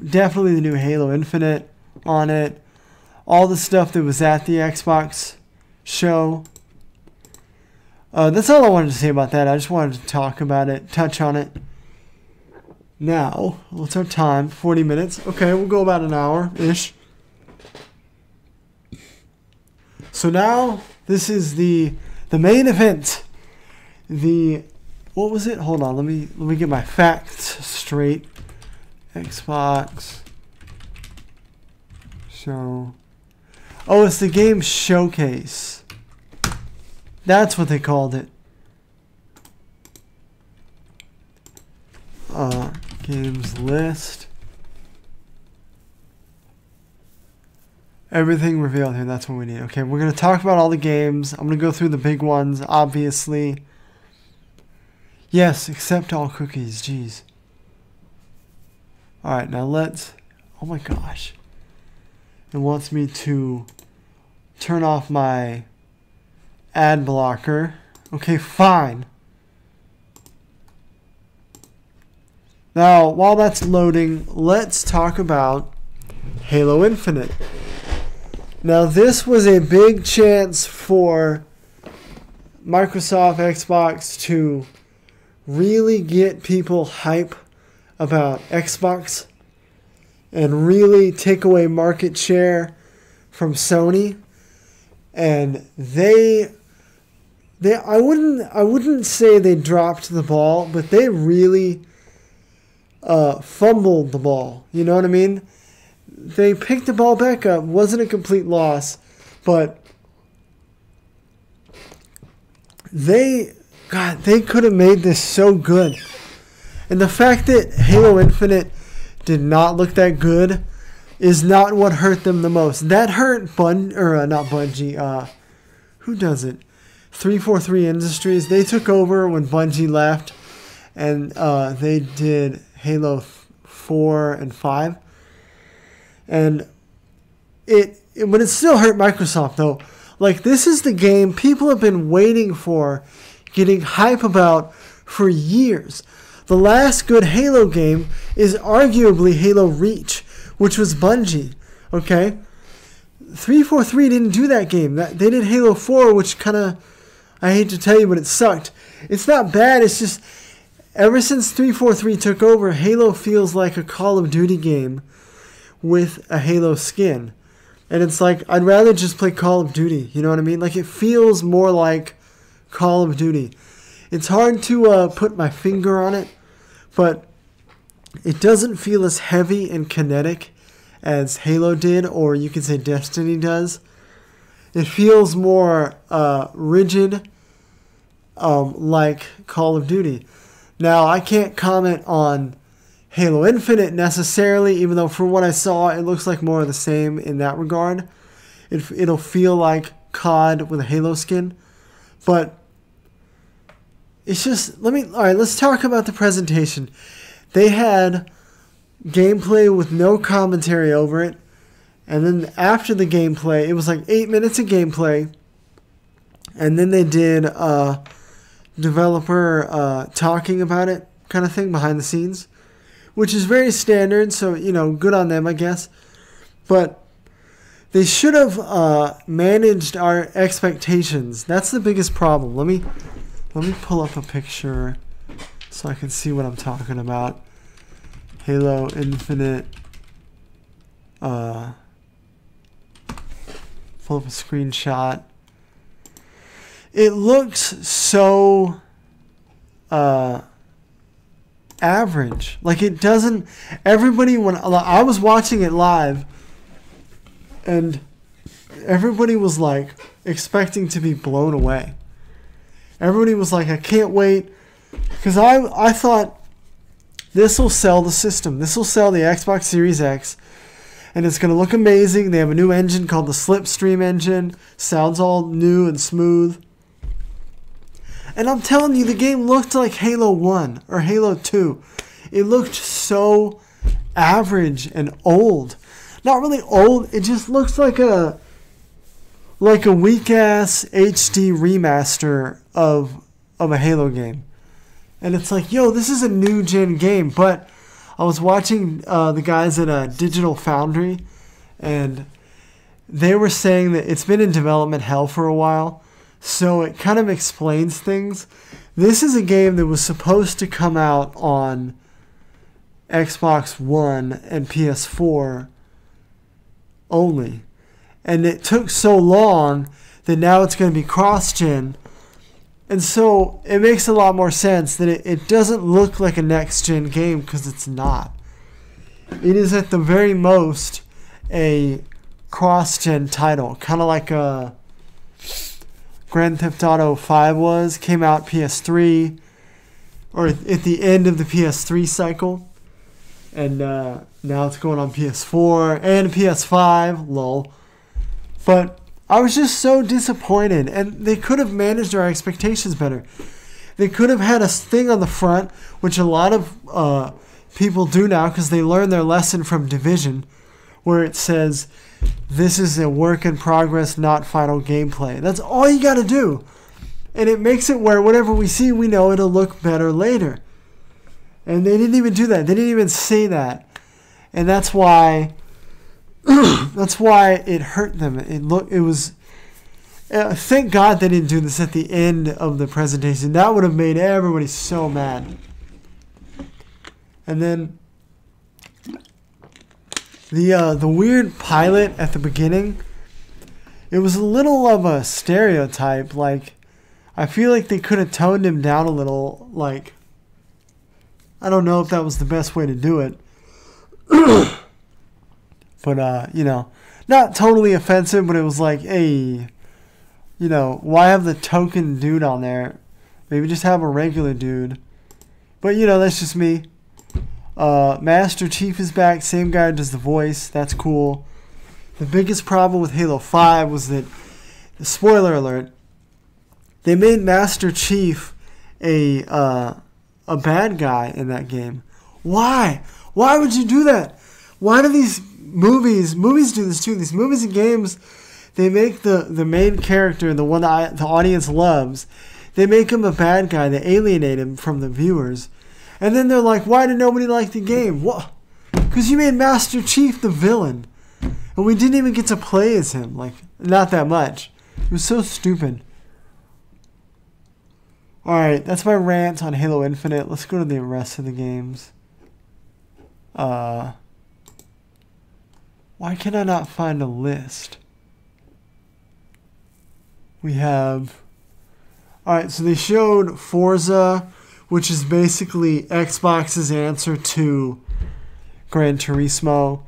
definitely the new Halo Infinite on it. All the stuff that was at the Xbox show. That's all I wanted to say about that. I just wanted to talk about it, touch on it. Now, what's our time? 40 minutes. Okay, we'll go about an hour-ish. So now, this is the main event. What was it? Hold on, let me get my facts straight. Xbox show. Oh, it's the game showcase. That's what they called it. Games list. Everything revealed here. That's what we need. Okay, we're going to talk about all the games. I'm going to go through the big ones, obviously. Yes, accept all cookies. Jeez. Alright, now let's... Oh my gosh. It wants me to turn off my ad blocker. Okay, fine. Now, while that's loading, let's talk about Halo Infinite. Now, this was a big chance for Microsoft Xbox to really get people hype about Xbox and really take away market share from Sony. And I wouldn't say they dropped the ball, but they really fumbled the ball. You know what I mean? They picked the ball back up. Wasn't a complete loss, but they could have made this so good. And the fact that Halo Infinite did not look that good is not what hurt them the most. That hurt not Bungie. Who does it? 343 Industries. They took over when Bungie left, and they did Halo 4 and 5. And but it still hurt Microsoft though. Like, this is the game people have been waiting for, getting hype about for years. The last good Halo game is arguably Halo Reach, which was Bungie. Okay? 343 didn't do that game. They did Halo 4, which kind of, I hate to tell you, but it sucked. It's not bad, it's just, ever since 343 took over, Halo feels like a Call of Duty game with a Halo skin. And it's like, I'd rather just play Call of Duty, you know what I mean? Like, it feels more like Call of Duty. It's hard to put my finger on it, but it doesn't feel as heavy and kinetic as Halo did, or you could say Destiny does. It feels more rigid, like Call of Duty. Now, I can't comment on Halo Infinite necessarily, even though from what I saw, it looks like more of the same in that regard. It'll feel like COD with a Halo skin. But it's just, alright, let's talk about the presentation. They had gameplay with no commentary over it. And then after the gameplay, it was like 8 minutes of gameplay. And then they did developer talking about it kind of thing behind the scenes, which is very standard. So, you know, good on them, I guess. But they should have managed our expectations. That's the biggest problem. Let me pull up a picture so I can see what I'm talking about. Halo Infinite. Pull up a screenshot. It looks so average. Like, it doesn't. Everybody, when I was watching it live, and everybody was like expecting to be blown away. Everybody was like, I can't wait, because I thought this will sell the system. This will sell the Xbox Series X. And it's going to look amazing. They have a new engine called the Slipstream engine. Sounds all new and smooth. And I'm telling you, the game looked like Halo 1 or Halo 2. It looked so average and old. Not really old. It just looks like a weak-ass HD remaster of a Halo game. And it's like, yo, this is a new-gen game. But I was watching the guys at Digital Foundry, and they were saying that it's been in development hell for a while, so it kind of explains things. This is a game that was supposed to come out on Xbox One and PS4 only, and it took so long that now it's going to be cross-gen. And so it makes a lot more sense that it doesn't look like a next-gen game, because it's not. It is at the very most a cross-gen title, kind of like Grand Theft Auto 5 was. Came out PS3, or at the end of the PS3 cycle. And now it's going on PS4 and PS5, lol. But I was just so disappointed, and they could have managed our expectations better. They could have had a thing on the front, which a lot of people do now because they learned their lesson from Division, where it says, this is a work in progress, not final gameplay. That's all you got to do. And it makes it where whatever we see, we know it'll look better later. And they didn't even do that. They didn't even say that. And that's why it hurt them. It was. Thank God they didn't do this at the end of the presentation. That would have made everybody so mad. And then the weird pilot at the beginning, it was a little of a stereotype. Like, I feel like they could have toned him down a little. Like, I don't know if that was the best way to do it. But, not totally offensive, but it was like, hey, why have the token dude on there? Maybe just have a regular dude. But, that's just me. Master Chief is back. Same guy does the voice. That's cool. The biggest problem with Halo 5 was that, spoiler alert, they made Master Chief a bad guy in that game. Why? Why would you do that? Why do these movies do this too? These movies and games, they make the main character, the one that the audience loves, they make him a bad guy. They alienate him from the viewers. And then they're like, why did nobody like the game? What? Because you made Master Chief the villain. And we didn't even get to play as him. Like, not that much. It was so stupid. Alright, that's my rant on Halo Infinite. Let's go to the rest of the games. Why can I not find a list? We have... Alright, so they showed Forza, which is basically Xbox's answer to Gran Turismo.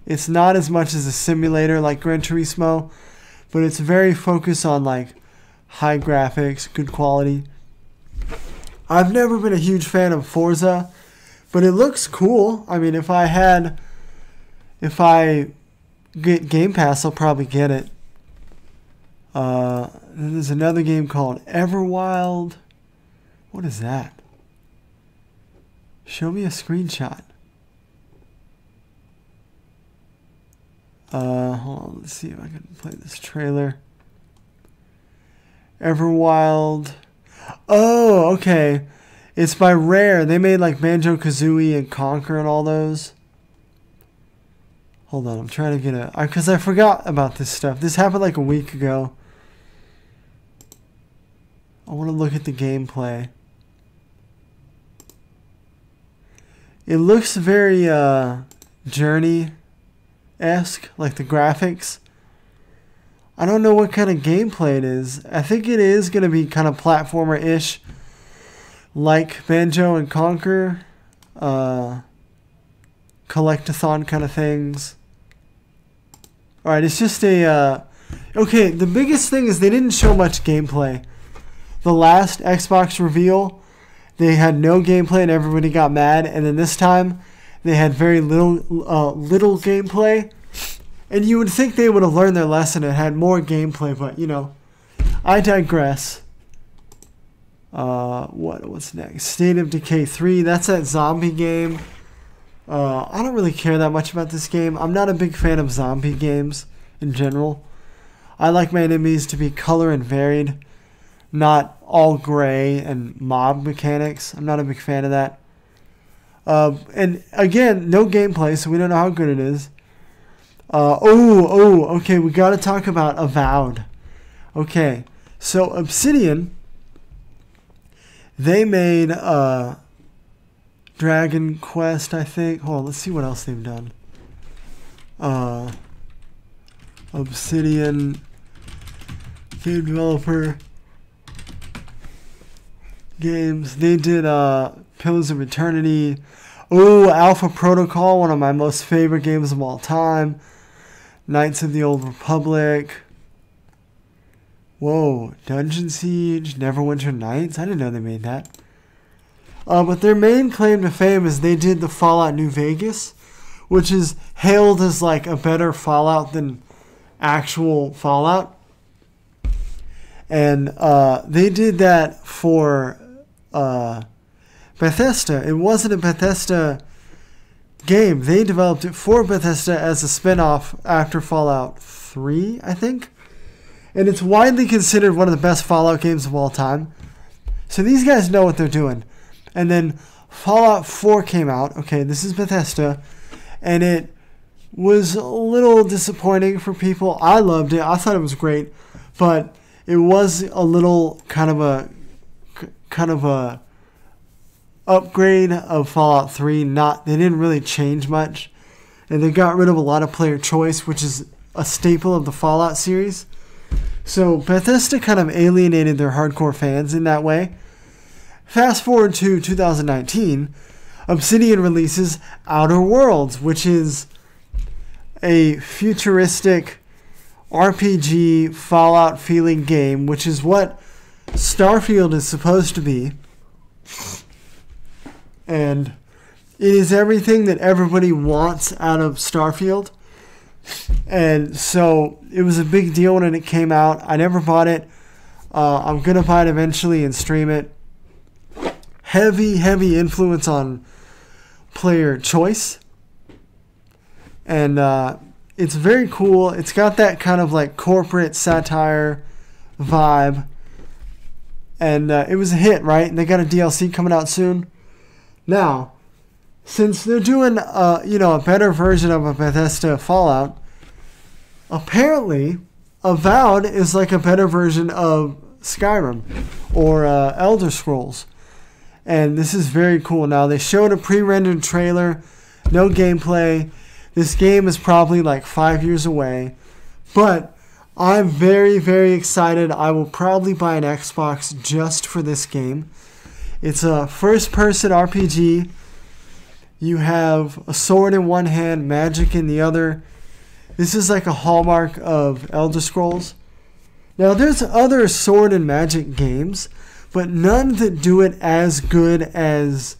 It's not as much as a simulator like Gran Turismo, but it's very focused on like high graphics, good quality. I've never been a huge fan of Forza, But it looks cool. I mean, if I get Game Pass, I'll probably get it. Then there's another game called Everwild. What is that? Show me a screenshot. Hold on, let's see if I can play this trailer. Everwild. Oh, okay. It's by Rare. They made like Banjo-Kazooie and Conker and all those. Hold on, I'm trying to get a... Because I forgot about this stuff. This happened like a week ago. I want to look at the gameplay. It looks very Journey-esque, like the graphics. I don't know what kind of gameplay it is. I think it is going to be kind of platformer-ish, like Banjo and Conker, collectathon kind of things. Alright, it's just a... okay, the biggest thing is they didn't show much gameplay. The last Xbox reveal, they had no gameplay and everybody got mad. And then this time, they had very little gameplay. And you would think they would have learned their lesson and had more gameplay, but, you know, I digress. What's next? State of Decay 3, that's that zombie game. I don't really care that much about this game. I'm not a big fan of zombie games in general. I like my enemies to be color and varied, not all gray and mob mechanics. I'm not a big fan of that. And again, no gameplay, so we don't know how good it is. Okay, we got to talk about Avowed. Okay, so Obsidian, they made Dragon Quest, I think. Hold on, let's see what else they've done. Obsidian, game developer, games. They did Pillars of Eternity. Oh, Alpha Protocol, one of my most favorite games of all time. Knights of the Old Republic. Whoa, Dungeon Siege, Neverwinter Nights. I didn't know they made that. But their main claim to fame is they did the Fallout New Vegas, which is hailed as like a better Fallout than actual Fallout. And they did that for Bethesda. It wasn't a Bethesda game. They developed it for Bethesda as a spin-off after Fallout 3, I think. And it's widely considered one of the best Fallout games of all time. So these guys know what they're doing. And then Fallout 4 came out. Okay, this is Bethesda. And it was a little disappointing for people. I loved it. I thought it was great. But it was a little kind of a upgrade of Fallout 3. They didn't really change much. And they got rid of a lot of player choice, which is a staple of the Fallout series. So Bethesda kind of alienated their hardcore fans in that way. Fast forward to 2019, Obsidian releases Outer Worlds, which is a futuristic RPG Fallout feeling game, which is what Starfield is supposed to be. And it is everything that everybody wants out of Starfield. And so it was a big deal when it came out. I never bought it. I'm going to buy it eventually and stream it. Heavy influence on player choice. And it's very cool. It's got that kind of like corporate satire vibe. And it was a hit, right? And they got a DLC coming out soon. Now, since they're doing a better version of a Bethesda Fallout, apparently Avowed is like a better version of Skyrim or Elder Scrolls. And this is very cool. Now, they showed a pre-rendered trailer, no gameplay. This game is probably like 5 years away. But I'm very, very excited. I will probably buy an Xbox just for this game. It's a first-person RPG. You have a sword in one hand, magic in the other. This is like a hallmark of Elder Scrolls. Now, there's other sword and magic games, but none that do it as good as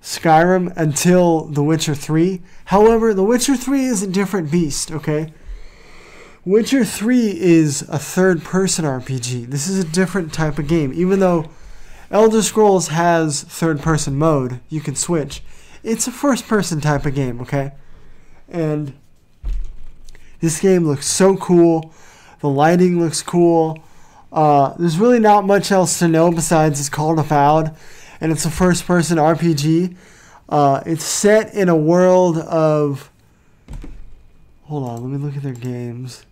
Skyrim until The Witcher 3. However, The Witcher 3 is a different beast, okay? Witcher 3 is a third-person RPG. This is a different type of game. Even though Elder Scrolls has third-person mode, you can switch. It's a first-person type of game, okay? And this game looks so cool. The lighting looks cool. There's really not much else to know besides it's called Avowed, and it's a first-person RPG. It's set in a world of... Hold on, let me look at their games.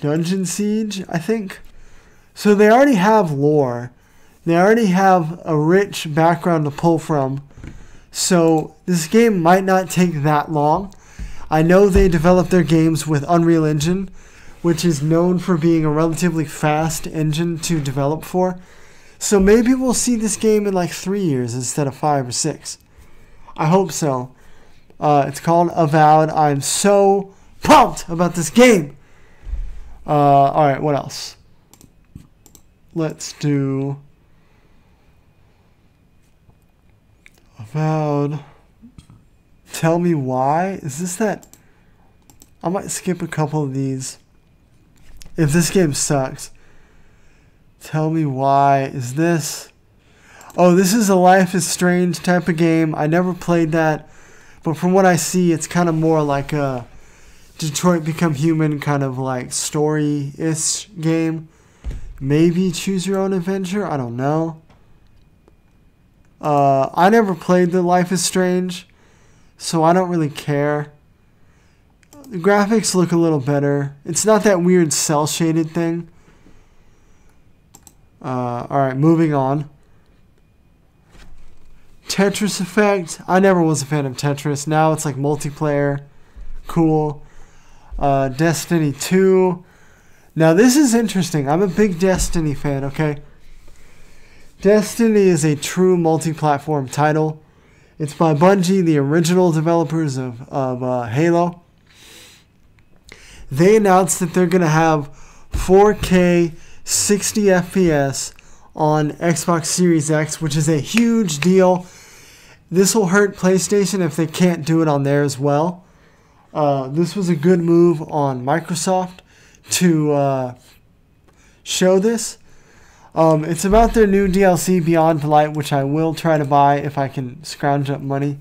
Dungeon Siege, I think. So they already have lore. They already have a rich background to pull from. So this game might not take that long. I know they develop their games with Unreal Engine, which is known for being a relatively fast engine to develop for. So maybe we'll see this game in like 3 years instead of 5 or 6. I hope so. It's called Avowed. I'm so pumped about this game. Alright, what else? Let's do Avowed. Tell me why. Is this that? I might skip a couple of these if this game sucks. Tell me why. Is this? Oh, this is a Life is Strange type of game. I never played that, but from what I see, it's kind of more like a Detroit Become Human kind of like story-ish game. Maybe Choose Your Own Adventure. I don't know. I never played the Life is Strange, so I don't really care. The graphics look a little better. It's not that weird cel-shaded thing. Alright, moving on. Tetris Effect. I never was a fan of Tetris. Now it's like multiplayer. Cool. Destiny 2. Now this is interesting. I'm a big Destiny fan, okay? Destiny is a true multi-platform title. It's by Bungie, the original developers of Halo. They announced that they're going to have 4K 60 FPS on Xbox Series X, which is a huge deal. This will hurt PlayStation if they can't do it on there as well. This was a good move on Microsoft to show this. It's about their new DLC, Beyond Light, which I will try to buy if I can scrounge up money.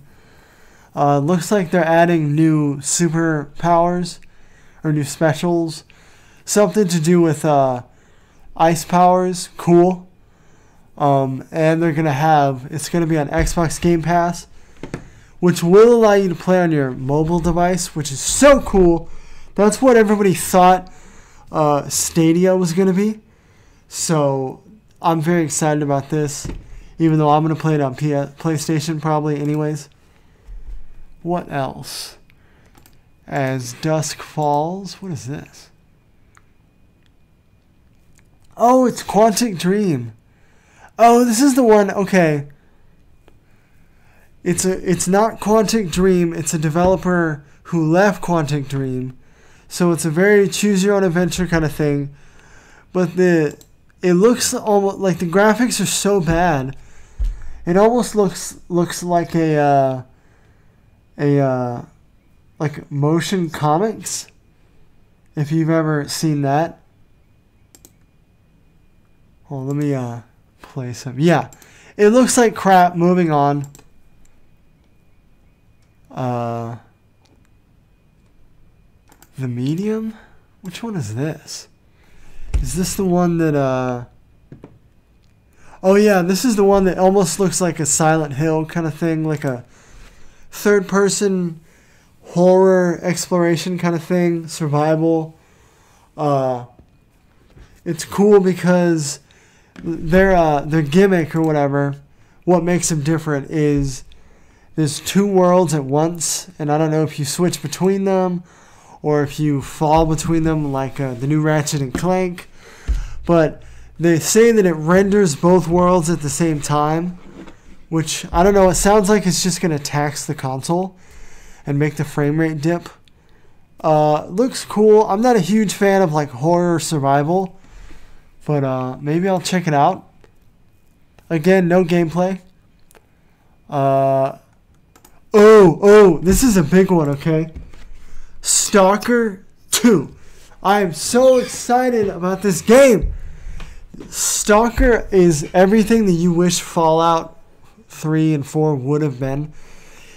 Looks like they're adding new superpowers, or new specials. Something to do with ice powers. Cool. And they're going to have, it's going to be on Xbox Game Pass, which will allow you to play on your mobile device, which is so cool. That's what everybody thought Stadia was going to be. So I'm very excited about this, even though I'm going to play it on PlayStation probably anyways. What else? As Dusk Falls. What is this? Oh, it's Quantic Dream. Oh, this is the one. Okay. It's not Quantic Dream. It's a developer who left Quantic Dream. So it's a very choose your own adventure kind of thing. But it looks almost like the graphics are so bad. It almost looks like like motion comics. If you've ever seen that. Well, let me play some. Yeah, it looks like crap. Moving on. The Medium? Which one is this? Is this the one that oh yeah, this is the one that almost looks like a Silent Hill kind of thing, like a third person horror exploration kind of thing, survival. It's cool because their gimmick or whatever, what makes them different is there's two worlds at once, and I don't know if you switch between them or if you fall between them like the new Ratchet and Clank, but they say that it renders both worlds at the same time, which, I don't know, it sounds like it's just going to tax the console and make the frame rate dip. Looks cool. I'm not a huge fan of like horror survival, but maybe I'll check it out. Again, no gameplay. This is a big one, okay? Stalker 2. I am so excited about this game. Stalker is everything that you wish Fallout 3 and 4 would have been.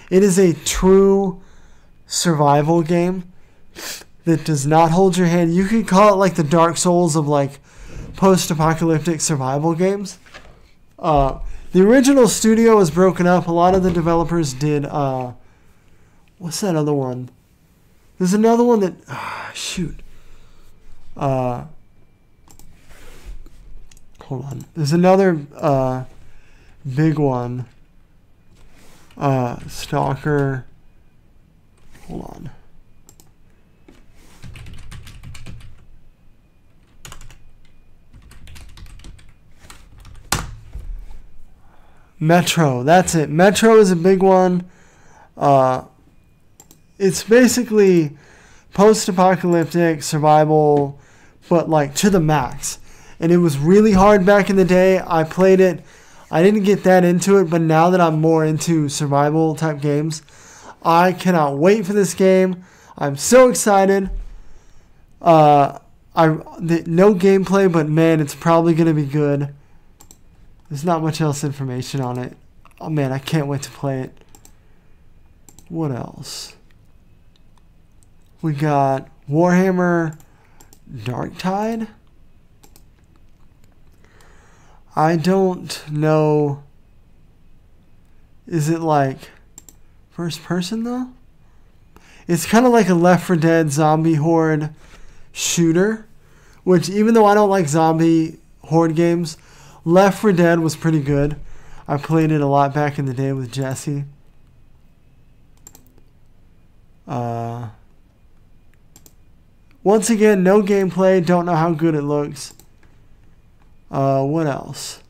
It is a true survival game that does not hold your hand. You could call it like the Dark Souls of like post-apocalyptic survival games. The original studio was broken up. A lot of the developers did what's that other one? There's another one that hold on. There's another big one. Stalker. Hold on. Metro. That's it. Metro is a big one. It's basically post-apocalyptic survival, but like to the max. And it was really hard back in the day. I played it. I didn't get that into it, but now that I'm more into survival type games, I cannot wait for this game. I'm so excited. No gameplay, but man, it's probably going to be good. There's not much else information on it. Oh man, I can't wait to play it. What else? We got Warhammer Darktide. I don't know. Is it like first person though? It's kind of like a Left 4 Dead zombie horde shooter, which even though I don't like zombie horde games, Left 4 Dead was pretty good. I played it a lot back in the day with Jesse. Once again, no gameplay. Don't know how good it looks. What else?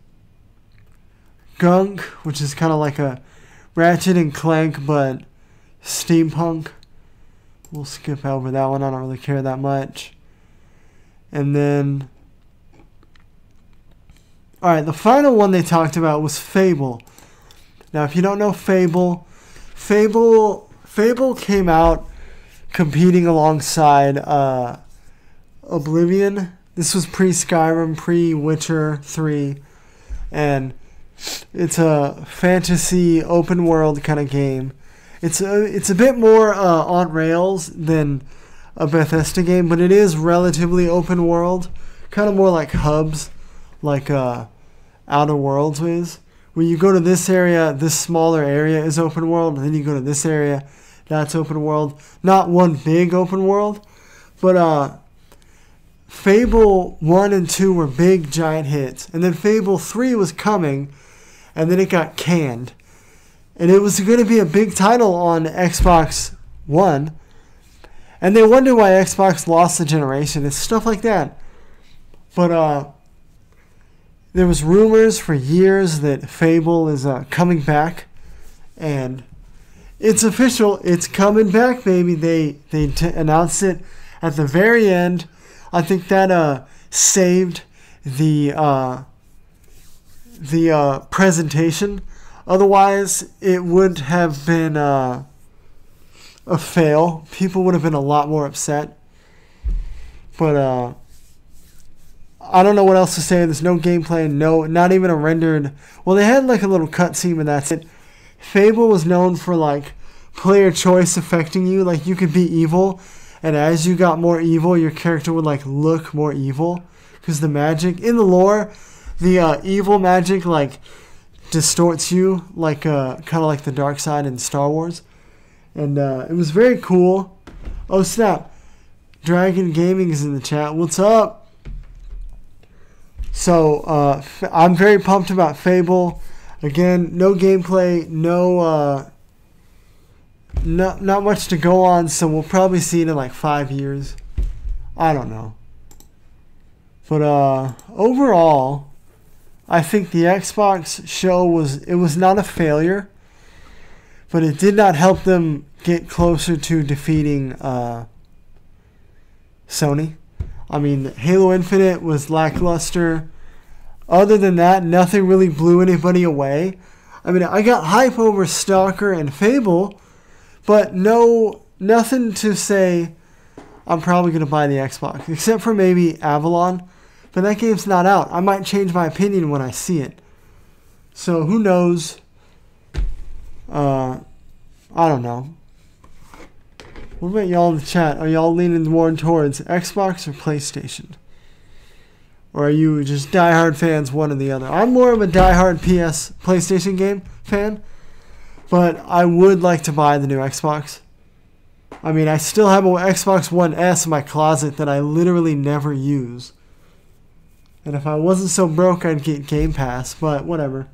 Gunk, which is kind of like a Ratchet and Clank, but steampunk. We'll skip over that one. I don't really care that much. And then... Alright, the final one they talked about was Fable. Now, if you don't know Fable came out competing alongside Oblivion. This was pre-Skyrim, pre-Witcher 3. And it's a fantasy open world kind of game. It's a bit more on rails than a Bethesda game, but it is relatively open world. Kind of more like hubs, like Outer Worlds is. When you go to this area, this smaller area is open world, and then you go to this area, that's open world. Not one big open world, but Fable 1 and 2 were big, giant hits. And then Fable 3 was coming, and then it got canned. And it was going to be a big title on Xbox One. And they wonder why Xbox lost the generation. It's stuff like that. But there was rumors for years that Fable is coming back. And it's official. It's coming back, baby. They announced it at the very end. I think that saved the presentation. Otherwise, it would have been a fail. People would have been a lot more upset. But I don't know what else to say. There's no gameplay, not even a rendered. Well, they had like a little cutscene, but that's it. Fable was known for like player choice affecting you. Like you could be evil, and as you got more evil, your character would like look more evil because the magic in the lore, the evil magic like distorts you like kind of like the dark side in Star Wars. And it was very cool. Oh snap, Dragon Gaming is in the chat. What's up? So I'm very pumped about Fable. Again, no gameplay, not much to go on, so we'll probably see it in like 5 years. I don't know. But overall, I think the Xbox show was not a failure, but it did not help them get closer to defeating Sony. I mean, Halo Infinite was lackluster. Other than that, nothing really blew anybody away. I mean, I got hype over Stalker and Fable, but nothing to say I'm probably going to buy the Xbox, except for maybe Avalon, but that game's not out. I might change my opinion when I see it. So who knows? I don't know. What about y'all in the chat? Are y'all leaning more towards Xbox or PlayStation? Or are you just diehard fans, one or the other? I'm more of a diehard PlayStation game fan, but I would like to buy the new Xbox. I mean, I still have an Xbox One S in my closet that I literally never use. And if I wasn't so broke, I'd get Game Pass, but whatever.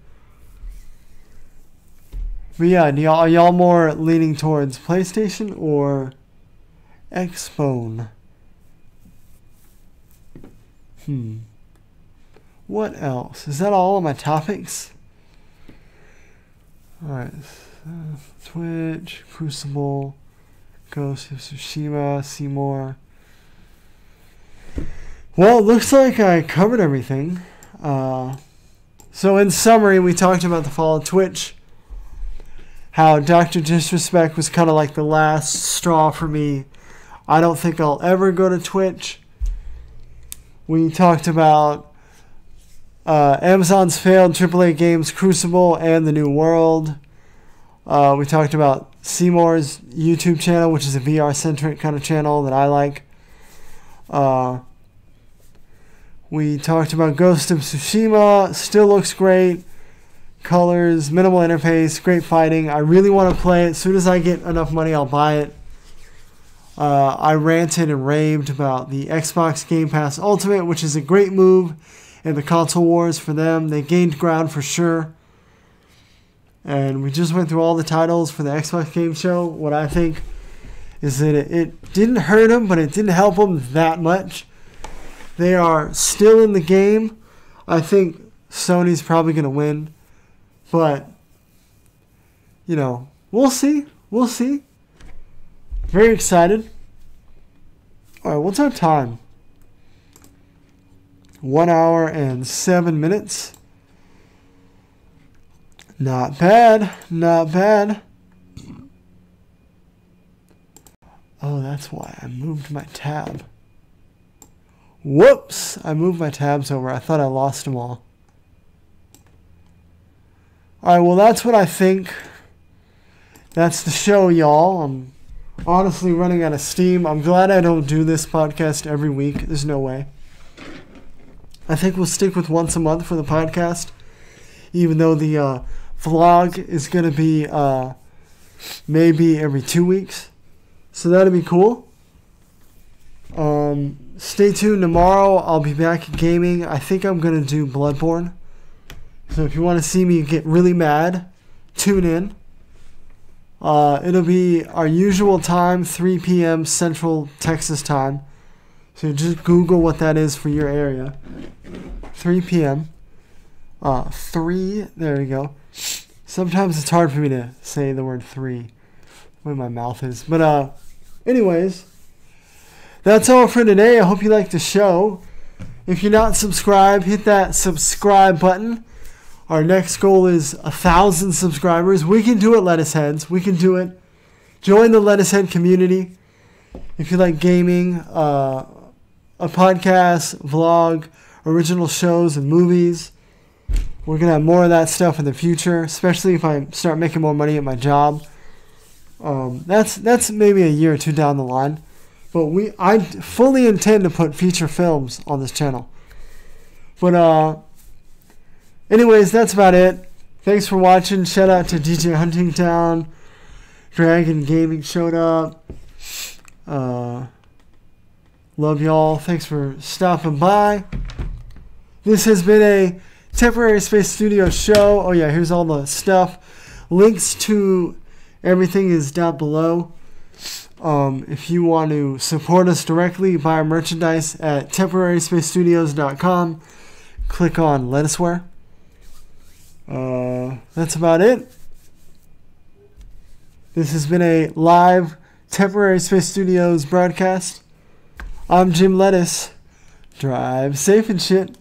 But yeah, are y'all more leaning towards PlayStation or Xbone? What else? Is that all of my topics? Alright. Twitch, Crucible, Ghost of Tsushima, Seymour. Well, it looks like I covered everything. So in summary, we talked about the fall of Twitch. How Dr. Disrespect was kind of like the last straw for me. I don't think I'll ever go to Twitch. We talked about Amazon's failed AAA games Crucible and The New World. We talked about Seymour's YouTube channel, which is a VR-centric kind of channel that I like. We talked about Ghost of Tsushima. Still looks great. Colors, minimal interface, great fighting. I really want to play it. As soon as I get enough money, I'll buy it. I ranted and raved about the Xbox Game Pass Ultimate, which is a great move in the console wars for them. They gained ground for sure. And we just went through all the titles for the Xbox Game Show. What I think is that it didn't hurt them, but it didn't help them that much. They are still in the game. I think Sony's probably going to win. But, you know, we'll see. We'll see. Very excited. All right, what's our time? 1 hour and 7 minutes. Not bad. Not bad. Oh, that's why I moved my tab. Whoops! I moved my tabs over. I thought I lost them all. Alright, well, that's what I think. That's the show, y'all. I'm honestly running out of steam. I'm glad I don't do this podcast every week. There's no way. I think we'll stick with once a month for the podcast, even though the vlog is going to be maybe every 2 weeks. So that'll be cool. Stay tuned. Tomorrow I'll be back gaming. I think I'm going to do Bloodborne. So if you want to see me get really mad, tune in. It'll be our usual time, 3 p.m. Central Texas time. So just Google what that is for your area. 3 p.m. 3, there you go. Sometimes it's hard for me to say the word 3, the way my mouth is. But anyways, that's all for today. I hope you liked the show. If you're not subscribed, hit that subscribe button. Our next goal is 1,000 subscribers. We can do it, Lettuceheads. We can do it. Join the Lettucehead community. If you like gaming, a podcast, vlog, original shows, and movies. We're going to have more of that stuff in the future, especially if I start making more money at my job. That's maybe a year or two down the line. But I fully intend to put feature films on this channel. But anyways, that's about it. Thanks for watching. Shout out to DJ Huntingtown. Dragon Gaming showed up. Love y'all. Thanks for stopping by. This has been a Temporary Space Studios show. Oh yeah, here's all the stuff. Links to everything is down below. If you want to support us directly, buy our merchandise at TemporarySpaceStudios.com. Click on Lettuceware. That's about it. This has been a live Temporary Space Studios broadcast. I'm Jim Lettuce. Drive safe and shit.